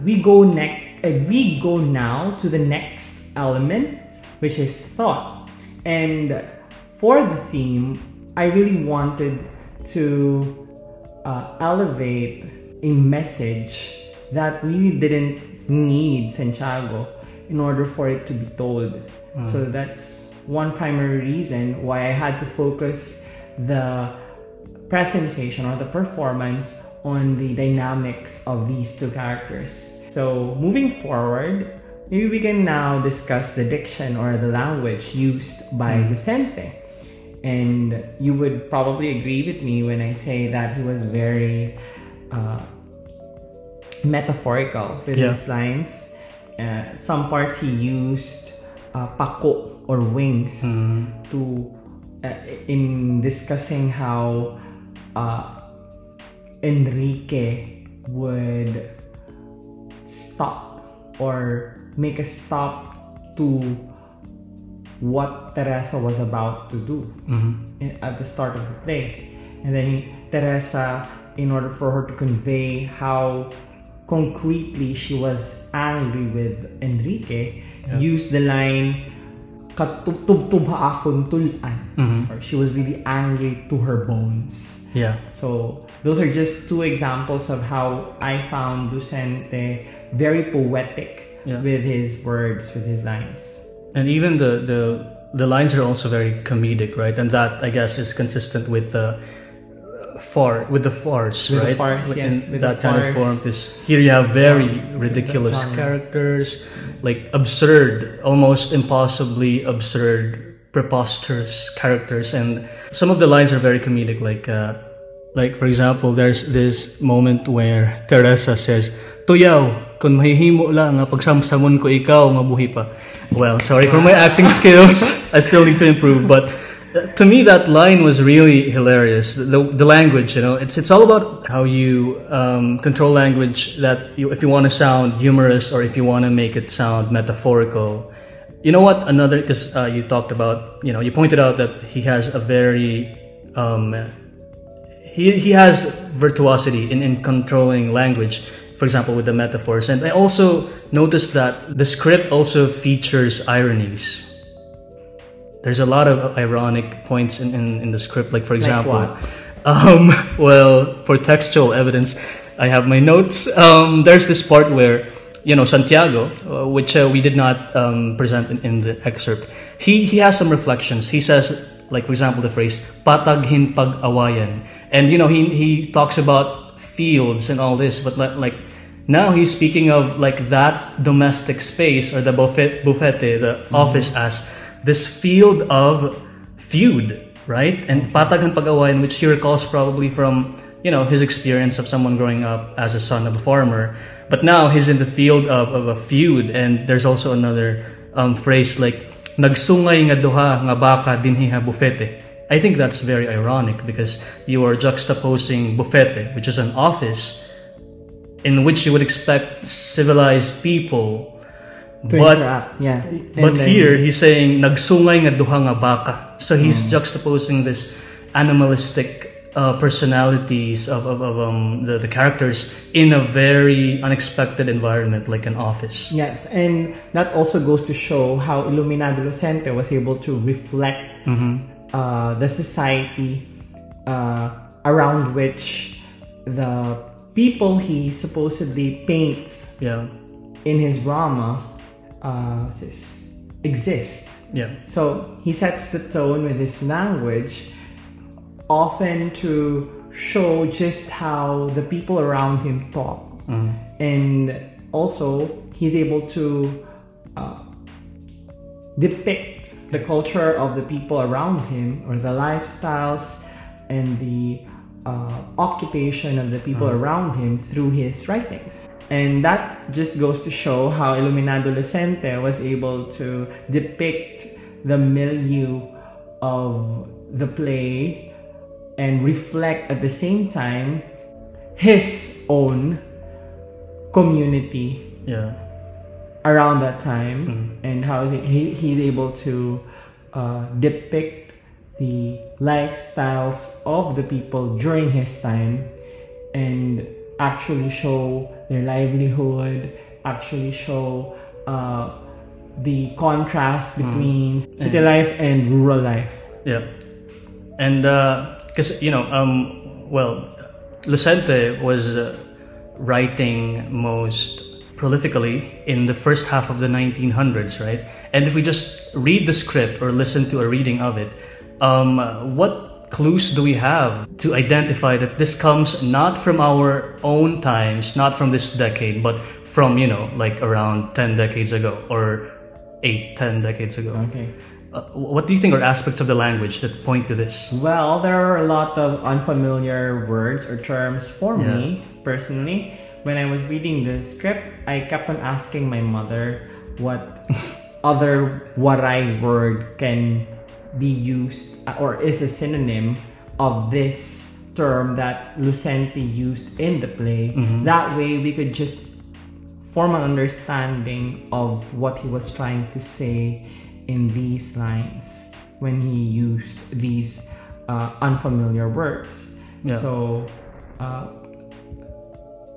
we go now to the next element, which is thought. And for the theme, I really wanted to elevate a message that really didn't need Santiago in order for it to be told. So that's one primary reason why I had to focus the presentation or the performance on the dynamics of these two characters. So moving forward, maybe we can now discuss the diction or the language used by Lucente. And you would probably agree with me when I say that he was very metaphorical with his lines. Some parts he used pako or wings to in discussing how Enrique would stop or make a stop to what Teresa was about to do at the start of the play. And then Teresa, in order for her to convey how concretely she was angry with Enrique, used the line "katubtubha akong tulan," or she was really angry to her bones. Yeah. So those are just two examples of how I found Lucente very poetic with his words, with his lines. And even the lines are also very comedic, right? And that, I guess, is consistent with the farce, right? The farce, yes. With that kind of form. Because here you have very ridiculous characters, like absurd, almost impossibly absurd, preposterous characters, and some of the lines are very comedic. Like for example, there's this moment where Teresa says, "Tuyaw, kung mahihimo lang nga pagsamsamon ko ikaw nga buhi pa." Well, sorry for my acting skills. I still need to improve, but to me that line was really hilarious. The language, it's all about how you control language, that if you want to sound humorous or if you want to make it sound metaphorical. You know what? Because you talked about, you pointed out that he has a very he has virtuosity in controlling language. For example, with the metaphors. And I also noticed that the script also features ironies. There's a lot of ironic points in the script. Like, for example, well, for textual evidence, I have my notes. There's this part where, Santiago, which we did not present in the excerpt, he has some reflections. He says, like, for example, the phrase, "pataghin pag-awayan." And, he talks about fields and all this, but like now he's speaking of like that domestic space or the bufete, the office, as this field of feud, right? And pataghan pag-awayan, which he recalls probably from his experience of someone growing up as a son of a farmer, but now he's in the field of a feud. And there's also another phrase like "nagsungay nga duha nga baka dinhi ha bufete." I think that's very ironic because you are juxtaposing bufete, which is an office in which you would expect civilized people to interact. Yeah. But here he's saying "nagsungay nga duha nga baka." So he's juxtaposing this animalistic personalities of the characters in a very unexpected environment like an office. Yes, and that also goes to show how Iluminado Lucente was able to reflect the society around which the people he supposedly paints in his drama exist. Yeah. So he sets the tone with his language, often to show just how the people around him talk. And also he's able to depict the culture of the people around him, or the lifestyles and the occupation of the people around him through his writings. And that just goes to show how Iluminado Lucente was able to depict the milieu of the play and reflect at the same time his own community around that time, and how he's able to depict the lifestyles of the people during his time and actually show their livelihood, actually show the contrast between city life and rural life. Yeah. And because, Lucente was writing most prolifically in the first half of the 1900s, right? And if we just read the script or listen to a reading of it, what clues do we have to identify that this comes not from our own times, not from this decade, but from, like around 10 decades ago or 8-10 decades ago? Okay. What do you think are aspects of the language that point to this? Well, there are a lot of unfamiliar words or terms for me, personally. When I was reading the script, I kept on asking my mother what other Waray word can be used or is a synonym of this term that Lucente used in the play. That way we could just form an understanding of what he was trying to say in these lines when he used these unfamiliar words. So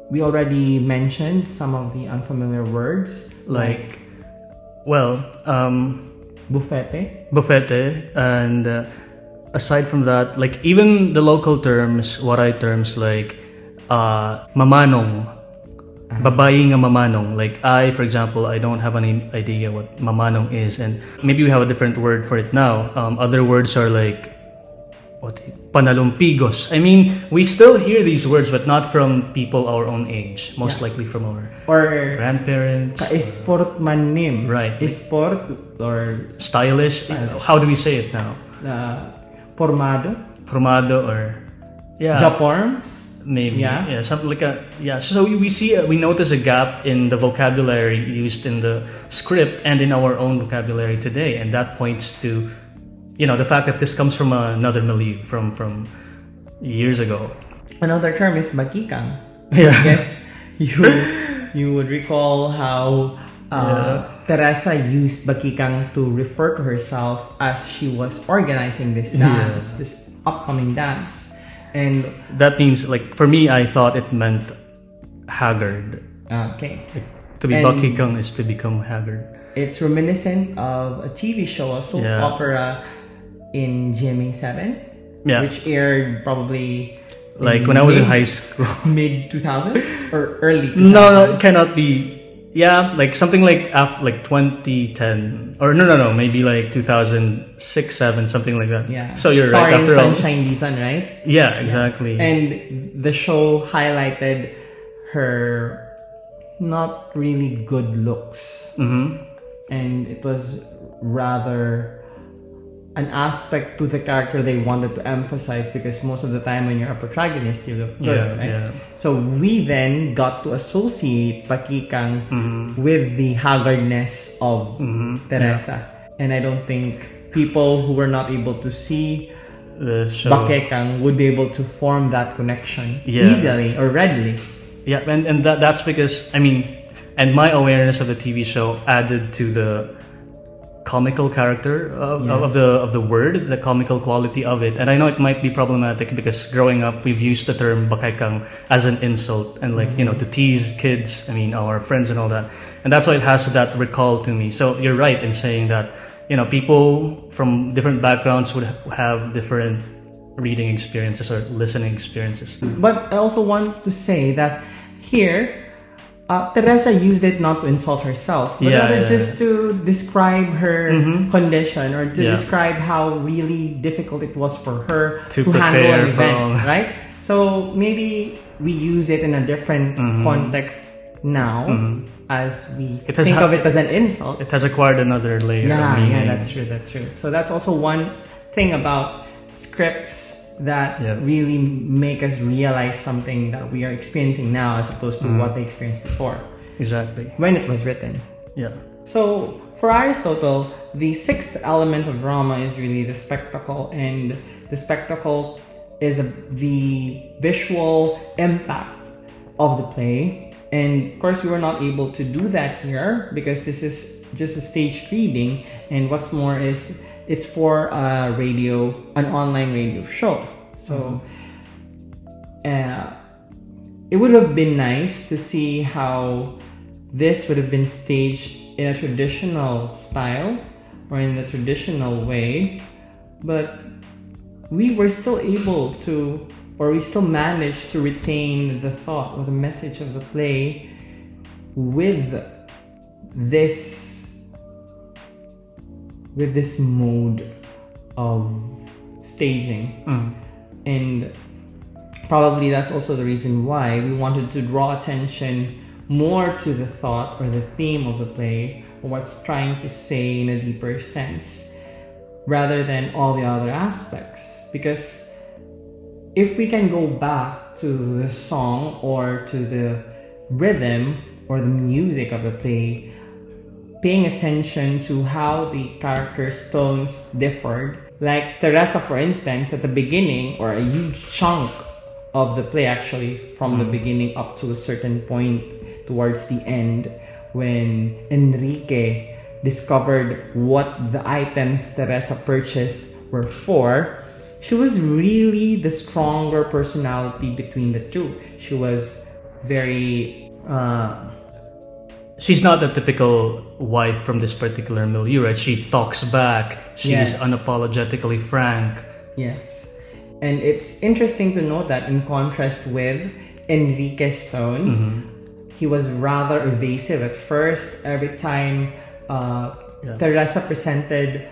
we already mentioned some of the unfamiliar words like Bufete, and aside from that, like even the local terms, Waray terms like mamanong, babae nga mamanong. Like for example, I don't have any idea what mamanong is, and maybe we have a different word for it now. Other words are like panalumpigos. I mean, we still hear these words, but not from people our own age. Most likely from our grandparents. Ka-sport man name. Right. Sport or stylish. How do we say it now? Formado or Japorms. Maybe something like So we notice a gap in the vocabulary used in the script and in our own vocabulary today, and that points to the fact that this comes from another milieu from years ago. Another term is bakikang. I guess you would recall how Teresa used bakikang to refer to herself as she was organizing this dance, this upcoming dance. And that means, like, for me, I thought it meant haggard. Okay. Like, to be bakikang is to become haggard. It's reminiscent of a TV show, a soap opera in GMA7, which aired probably like when I was in high school. Mid 2000s or early 2000s? No, it cannot be. Yeah, like something like after, like 2010 or no, maybe like 2006, 7, something like that. Yeah. So you're right. After Sunshine Dizon, right? Yeah, exactly. And the show highlighted her not really good looks, and it was rather an aspect to the character they wanted to emphasize, because most of the time when you're a protagonist, you look good, right? So we then got to associate bakikang with the haggardness of Teresa. And I don't think people who were not able to see the show bakikang would be able to form that connection easily or readily. Yeah, and that's because, I mean, and my awareness of the TV show added to the comical character of the word, the comical quality of it. And I know it might be problematic because growing up we've used the term bakikang as an insult and like to tease kids, I mean our friends and all that, and that's why it has that recall to me. So you're right in saying that people from different backgrounds would have different reading experiences or listening experiences. But I also want to say that here Teresa used it not to insult herself, but rather just to describe her condition, or to describe how really difficult it was for her to handle an event, right? So maybe we use it in a different context now, as we It has think ha- of it as an insult. It has acquired another layer of Yeah, meaning. that's true. So that's also one thing about scripts that Yeah. really make us realize something that we are experiencing now as opposed to what they experienced before Exactly. when it was written. Yeah. So for Aristotle, the sixth element of drama is really the spectacle, and the spectacle is the visual impact of the play. And of course, we were not able to do that here because this is just a staged reading, and what's more is it's for an online radio show. So it would have been nice to see how this would have been staged in a traditional style or in a traditional way, but we were still able to, or we still managed to retain the thought or the message of the play with this mode of staging. And probably that's also the reason why we wanted to draw attention more to the thought or the theme of the play, or what's trying to say in a deeper sense, rather than all the other aspects. Because if we can go back to the song or to the rhythm or the music of the play, paying attention to how the characters' tones differed, like Teresa, for instance, at the beginning, or a huge chunk of the play actually, from the beginning up to a certain point towards the end, when Enrique discovered what the items Teresa purchased were for, she was really the stronger personality between the two. She was very... She's not the typical wife from this particular milieu, right? She talks back. She's unapologetically frank. Yes. And it's interesting to note that in contrast with Enrique's tone, he was rather evasive at first. Every time Teresa presented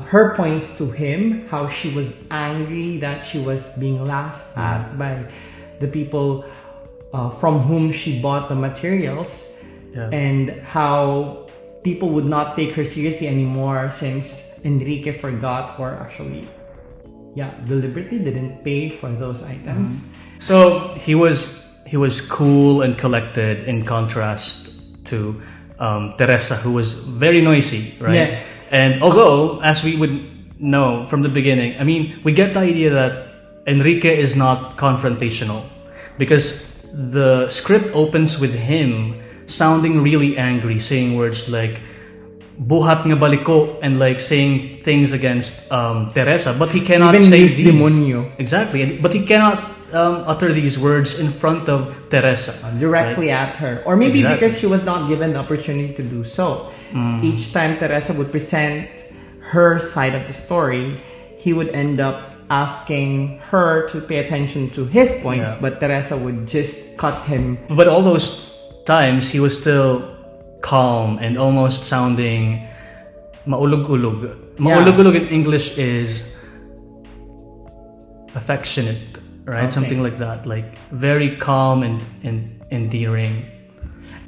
her points to him, how she was angry that she was being laughed at by the people from whom she bought the materials, and how people would not take her seriously anymore since Enrique forgot, or actually deliberately didn't pay for those items. So he was cool and collected in contrast to Teresa, who was very noisy, right? Yes. And although, as we would know from the beginning, I mean, we get the idea that Enrique is not confrontational, because the script opens with him sounding really angry, saying words like "buhat nga baliko" and like saying things against Teresa, but he cannot Even say use these. demonio. Exactly, but he cannot utter these words in front of Teresa. Directly at her. Or maybe Exactly. because she was not given the opportunity to do so. Each time Teresa would present her side of the story, he would end up asking her to pay attention to his points, but Teresa would just cut him. But all those times, he was still calm and almost sounding maulog-ulog. Maulog-ulog in English is affectionate, right? Okay. Something like that, like very calm and endearing.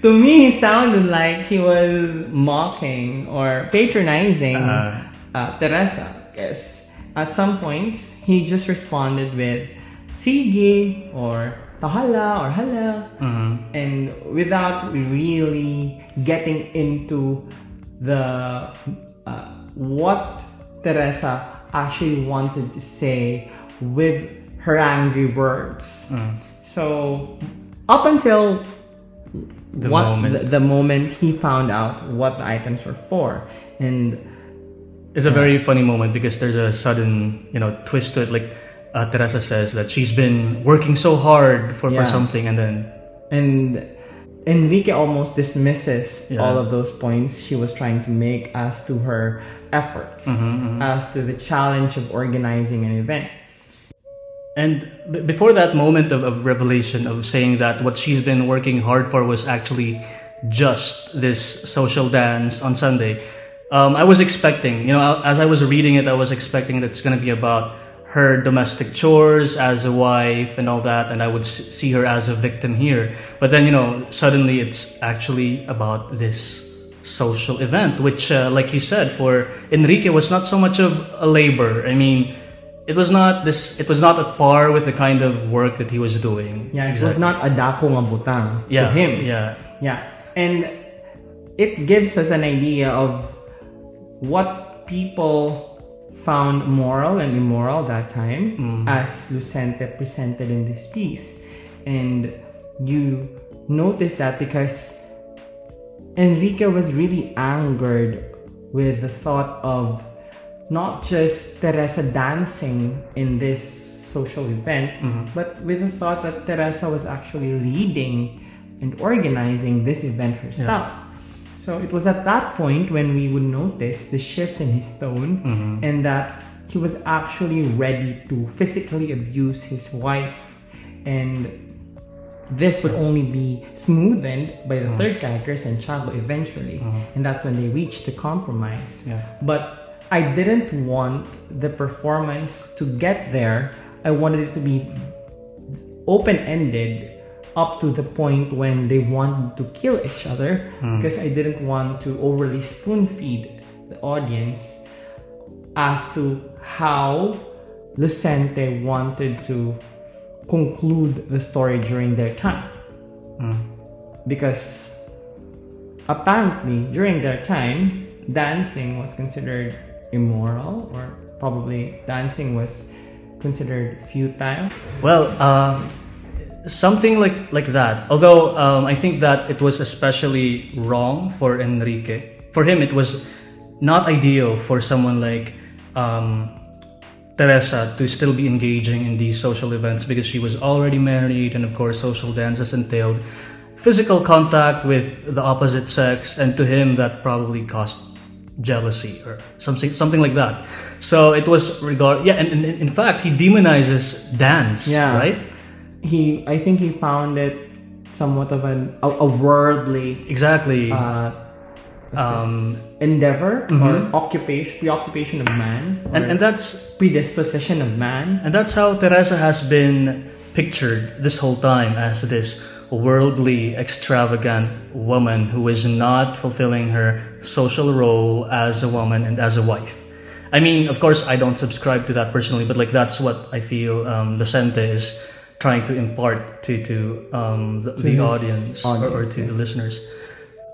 To me, he sounded like he was mocking or patronizing Teresa. Yes. At some points, he just responded with "sige" or "tahala" or "hala," and without really getting into the what Teresa actually wanted to say with her angry words. So up until the moment he found out what the items were for, and it's a very funny moment because there's a sudden, twist to it. Like Teresa says that she's been working so hard for something, and Enrique almost dismisses all of those points she was trying to make as to her efforts, as to the challenge of organizing an event. And before that moment of revelation, of saying that what she's been working hard for was actually just this social dance on Sunday, I was expecting, as I was reading it, I was expecting that it's going to be about her domestic chores as a wife and all that, and I would see her as a victim here. But then, suddenly it's actually about this social event, which, like you said, for Enrique was not so much of a labor. I mean, it was not at par with the kind of work that he was doing. Yeah, it was not a dako nga butang to him. Yeah. And it gives us an idea of what people found moral and immoral that time, as Lucente presented in this piece. And you notice that because Enrique was really angered with the thought of not just Teresa dancing in this social event, but with the thought that Teresa was actually leading and organizing this event herself. So it was at that point when we would notice the shift in his tone, and that he was actually ready to physically abuse his wife. And this would only be smoothened by the third character, Santiago, eventually. And that's when they reached the compromise. But I didn't want the performance to get there. I wanted it to be open-ended up to the point when they wanted to kill each other, because I didn't want to overly spoon-feed the audience as to how Lucente wanted to conclude the story during their time. Because apparently during their time, dancing was considered immoral, or probably dancing was considered futile. Well, something like that. Although I think that it was especially wrong for Enrique. For him, it was not ideal for someone like Teresa to still be engaging in these social events, because she was already married, and of course social dances entailed physical contact with the opposite sex, and to him that probably caused jealousy or something like that. So it was and in fact he demonizes dance, right? I think he found it somewhat of a worldly endeavor or preoccupation of man, and that's predisposition of man. And that's how Teresa has been pictured this whole time, as this worldly, extravagant woman who is not fulfilling her social role as a woman and as a wife. I mean, of course, I don't subscribe to that personally, but that's what I feel Lucente is trying to impart to the audience or to the listeners.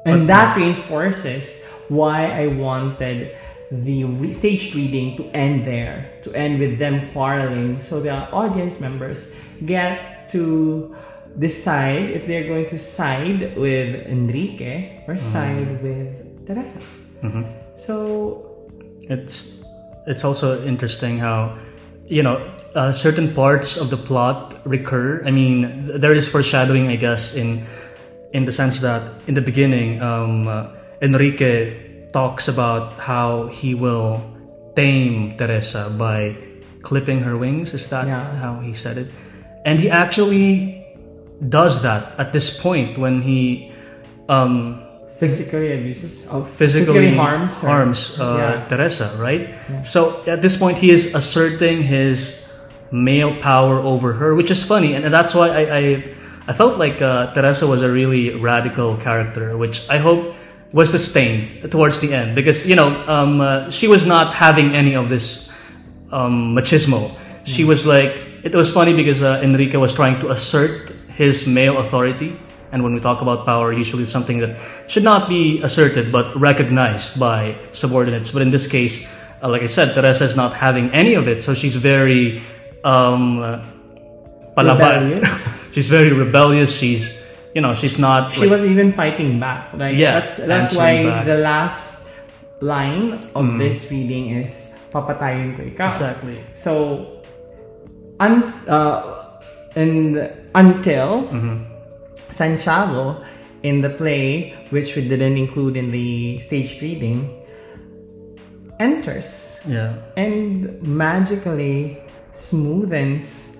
And that reinforces why I wanted the staged reading to end there, to end with them quarreling, so the audience members get to decide if they're going to side with Enrique or side with Teresa. So it's also interesting how certain parts of the plot recur. I mean, there is foreshadowing, I guess, in the sense that in the beginning, Enrique talks about how he will tame Teresa by clipping her wings. Is that how he said it? And he actually does that at this point when he physically abuses, physically harms Teresa, right? So at this point he is asserting his male power over her, which is funny, and that's why I felt like Teresa was a really radical character, which I hope was sustained towards the end, because she was not having any of this machismo. She was like, it was funny because Enrique was trying to assert his male authority, and when we talk about power, usually it's something that should not be asserted but recognized by subordinates. But in this case, like I said, Teresa is not having any of it, so she's very rebellious. She's very rebellious. She's not. She was even fighting back. That's why back. The last line of this reading is "Papatayin ko ikaw." Exactly. So, until Santiago in the play, which we didn't include in the staged reading, enters and magically smoothens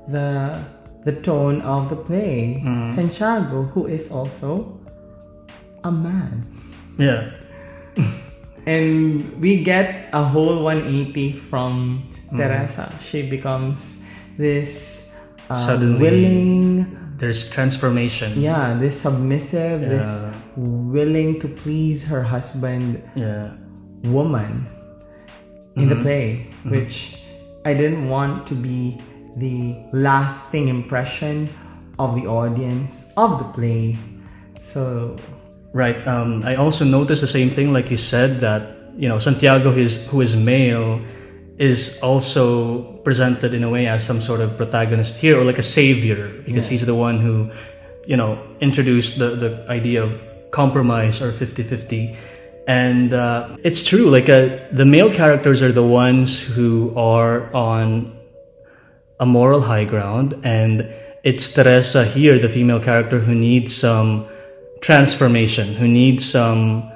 the tone of the play. Santiago, who is also a man. Yeah. And we get a whole 180 from Teresa. She becomes this Suddenly, willing, there's transformation. this submissive, this willing to please her husband woman in the play, which I didn't want to be the lasting impression of the audience of the play. So Right. I also noticed the same thing, like you said, that Santiago, who is male, is also presented in a way as some sort of protagonist here, or like a savior, because he's the one who, introduced the idea of compromise or 50-50. And it's true, like the male characters are the ones who are on a moral high ground, and it's Teresa here, the female character, who needs some transformation, who needs some,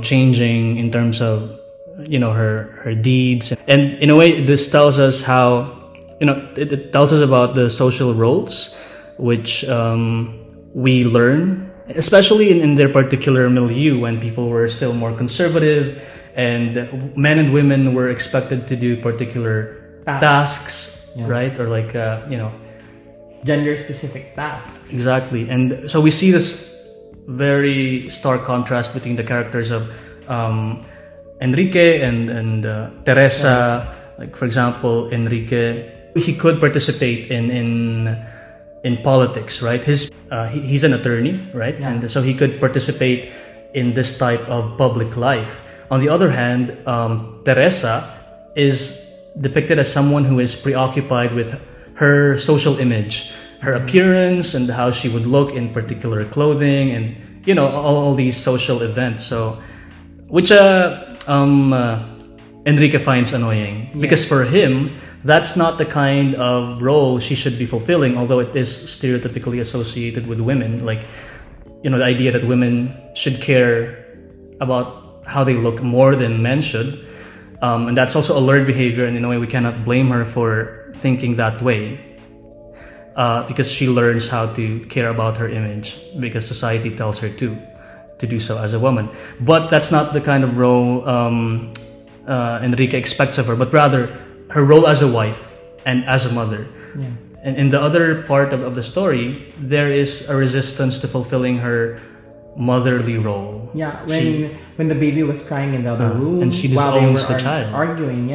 changing in terms of, her deeds. And in a way, this tells us how, it tells us about the social roles, which we learn, especially in their particular milieu, when people were still more conservative and men and women were expected to do particular tasks, right? Or like, gender-specific tasks. Exactly. And so we see this very stark contrast between the characters of Enrique and Teresa. Like, for example, Enrique, he could participate in politics, right? He's an attorney, right? And so he could participate in this type of public life. On the other hand, Teresa is depicted as someone who is preoccupied with her social image, her appearance, and how she would look in particular clothing, and all these social events. So, which Enrique finds annoying, because for him, that's not the kind of role she should be fulfilling, although it is stereotypically associated with women, like, the idea that women should care about how they look more than men should. And that's also a learned behavior, and in a way we cannot blame her for thinking that way, because she learns how to care about her image because society tells her to do so as a woman. But that's not the kind of role Enrique expects of her, but rather her role as a wife and as a mother. And in the other part of the story, there is a resistance to fulfilling her motherly role. When the baby was crying in the other room, and she while disowns they were the child, arguing,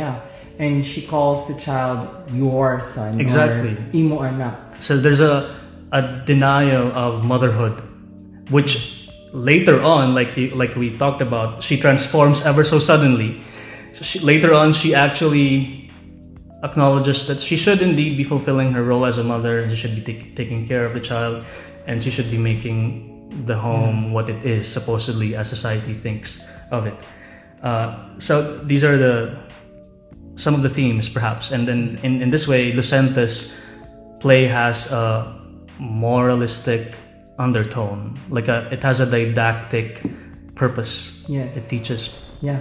and she calls the child your son, exactly, or imo anak. So there's a denial of motherhood, which later on, like we talked about, she transforms ever so suddenly. So later on, she actually acknowledges that she should indeed be fulfilling her role as a mother, and she should be taking care of the child, and she should be making the home what it is supposedly as society thinks of it. So these are some of the themes, perhaps, and then in this way, Lucente's play has a moralistic undertone, like it has a didactic purpose. It teaches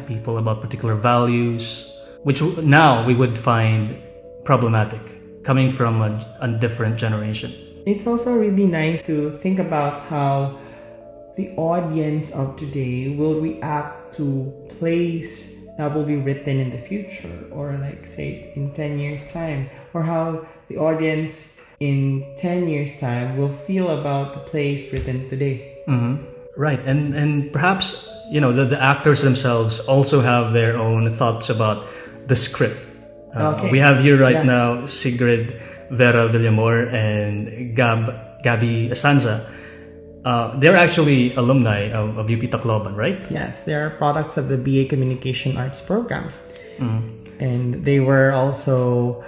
people about particular values, which now we would find problematic, coming from a different generation. It's also really nice to think about how the audience of today will react to plays that will be written in the future, or like say in 10 years time, or how the audience in 10 years time will feel about the plays written today. Right, and perhaps the actors themselves also have their own thoughts about the script. We have here now Sigrid, Vera, Villamor, and Gabi Asanza. They're actually alumni of UPTacloban, right? Yes, they are products of the BA Communication Arts program. And they were also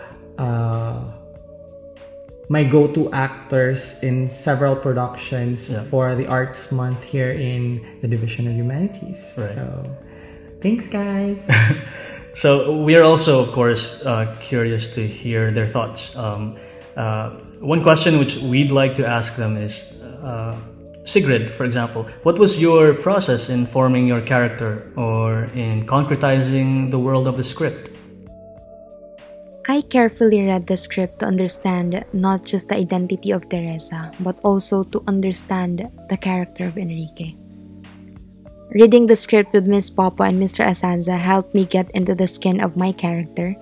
my go-to actors in several productions for the Arts Month here in the Division of Humanities. Right. So, thanks guys! So we are also, of course, curious to hear their thoughts. One question which we'd like to ask them is, Sigrid, for example, what was your process in forming your character or in concretizing the world of the script? I carefully read the script to understand not just the identity of Teresa, but also to understand the character of Enrique. Reading the script with Miss Popo and Mr. Asanza helped me get into the skin of my character,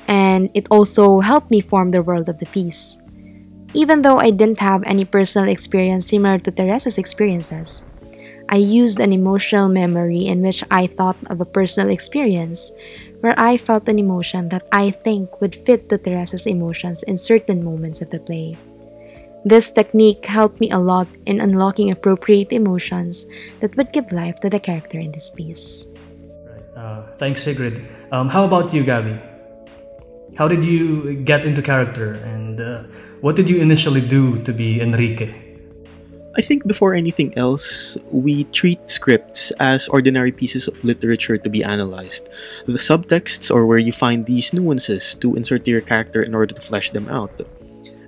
and it also helped me form the world of the piece. Even though I didn't have any personal experience similar to Teresa's experiences, I used an emotional memory in which I thought of a personal experience where I felt an emotion that I think would fit to Teresa's emotions in certain moments of the play. This technique helped me a lot in unlocking appropriate emotions that would give life to the character in this piece. Right. Thanks, Sigrid. How about you, Gabby? How did you get into character, and what did you initially do to be Enrique? I think before anything else, we treat scripts as ordinary pieces of literature to be analyzed. The subtexts are where you find these nuances to insert to your character in order to flesh them out.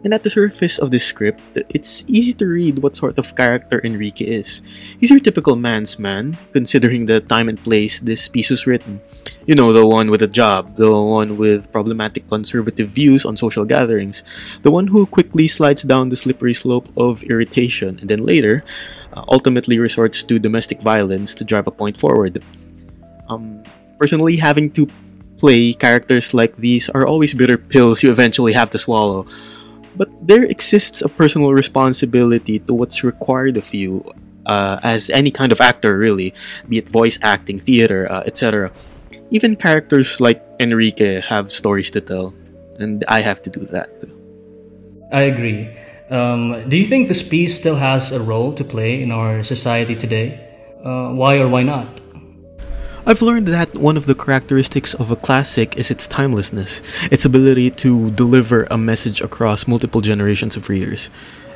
And at the surface of this script, it's easy to read what sort of character Enrique is. He's your typical man's man, considering the time and place this piece was written. You know, the one with a job, the one with problematic conservative views on social gatherings, the one who quickly slides down the slippery slope of irritation and then later, ultimately resorts to domestic violence to drive a point forward. Personally, having to play characters like these are always bitter pills you eventually have to swallow. But there exists a personal responsibility to what's required of you as any kind of actor, really, be it voice acting, theater, etc. Even characters like Enrique have stories to tell, and I have to do that. I agree. Do you think this piece still has a role to play in our society today? Why or why not? I've learned that one of the characteristics of a classic is its timelessness, its ability to deliver a message across multiple generations of readers.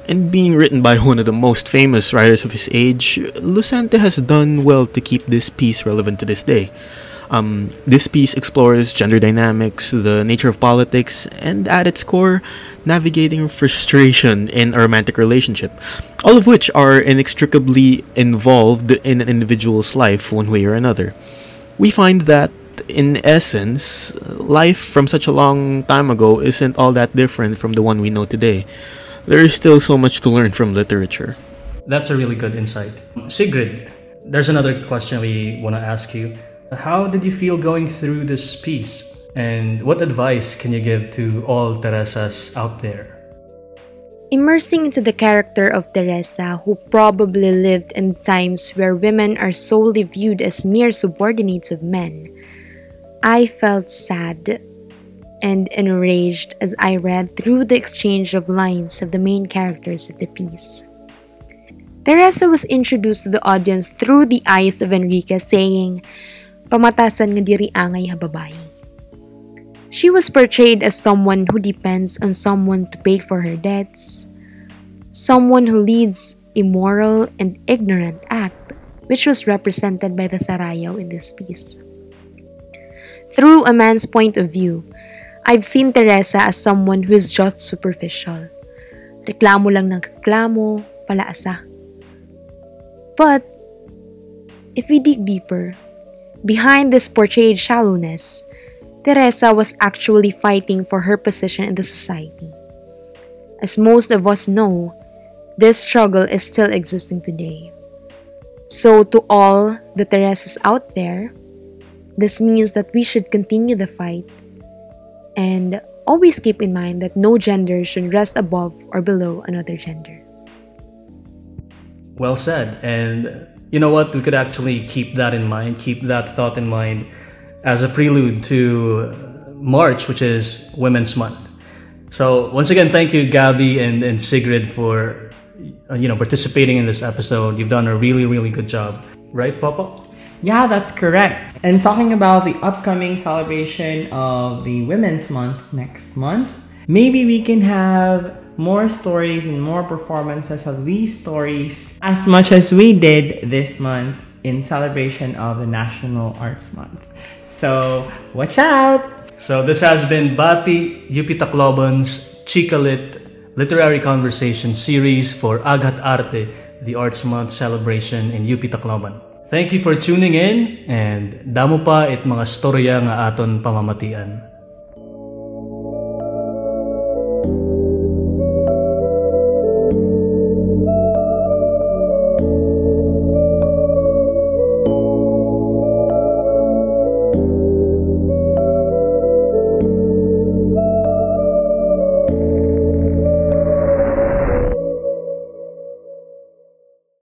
And being written by one of the most famous writers of his age, Lucente has done well to keep this piece relevant to this day. This piece explores gender dynamics, the nature of politics, and at its core, navigating frustration in a romantic relationship, all of which are inextricably involved in an individual's life one way or another. We find that, in essence, life from such a long time ago isn't all that different from the one we know today. There is still so much to learn from literature. That's a really good insight. Sigrid, there's another question we want to ask you. How did you feel going through this piece? And what advice can you give to all Teresas out there? Immersing into the character of Teresa, who probably lived in times where women are solely viewed as mere subordinates of men, I felt sad and enraged as I read through the exchange of lines of the main characters of the piece. Teresa was introduced to the audience through the eyes of Enrique saying, "Pamatasan nga diri angay ha babae." She was portrayed as someone who depends on someone to pay for her debts, someone who leads a immoral and ignorant act, which was represented by the Sarayaw in this piece. Through a man's point of view, I've seen Teresa as someone who is just superficial. Reklamo lang ng reklamo, palaasa. But, if we dig deeper, behind this portrayed shallowness, Teresa was actually fighting for her position in the society. As most of us know, this struggle is still existing today. So to all the Teresas out there, this means that we should continue the fight and always keep in mind that no gender should rest above or below another gender. Well said. And you know what? We could actually keep that in mind, keep that thought in mind as a prelude to March, which is Women's Month. So once again, thank you, Gabby and Sigrid, for participating in this episode. You've done a really, really good job. Right, Popo? Yeah, that's correct. And talking about the upcoming celebration of the Women's Month next month, maybe we can have more stories and more performances of these stories as much as we did this month in celebration of the National Arts Month. So, watch out! So this has been Bati UPTacloban's Tsika-LIT Literary Conversation series for Aghat Arte, the Arts Month celebration in UPTacloban. Thank you for tuning in, and damo pa it mga storya nga aton pamamatian.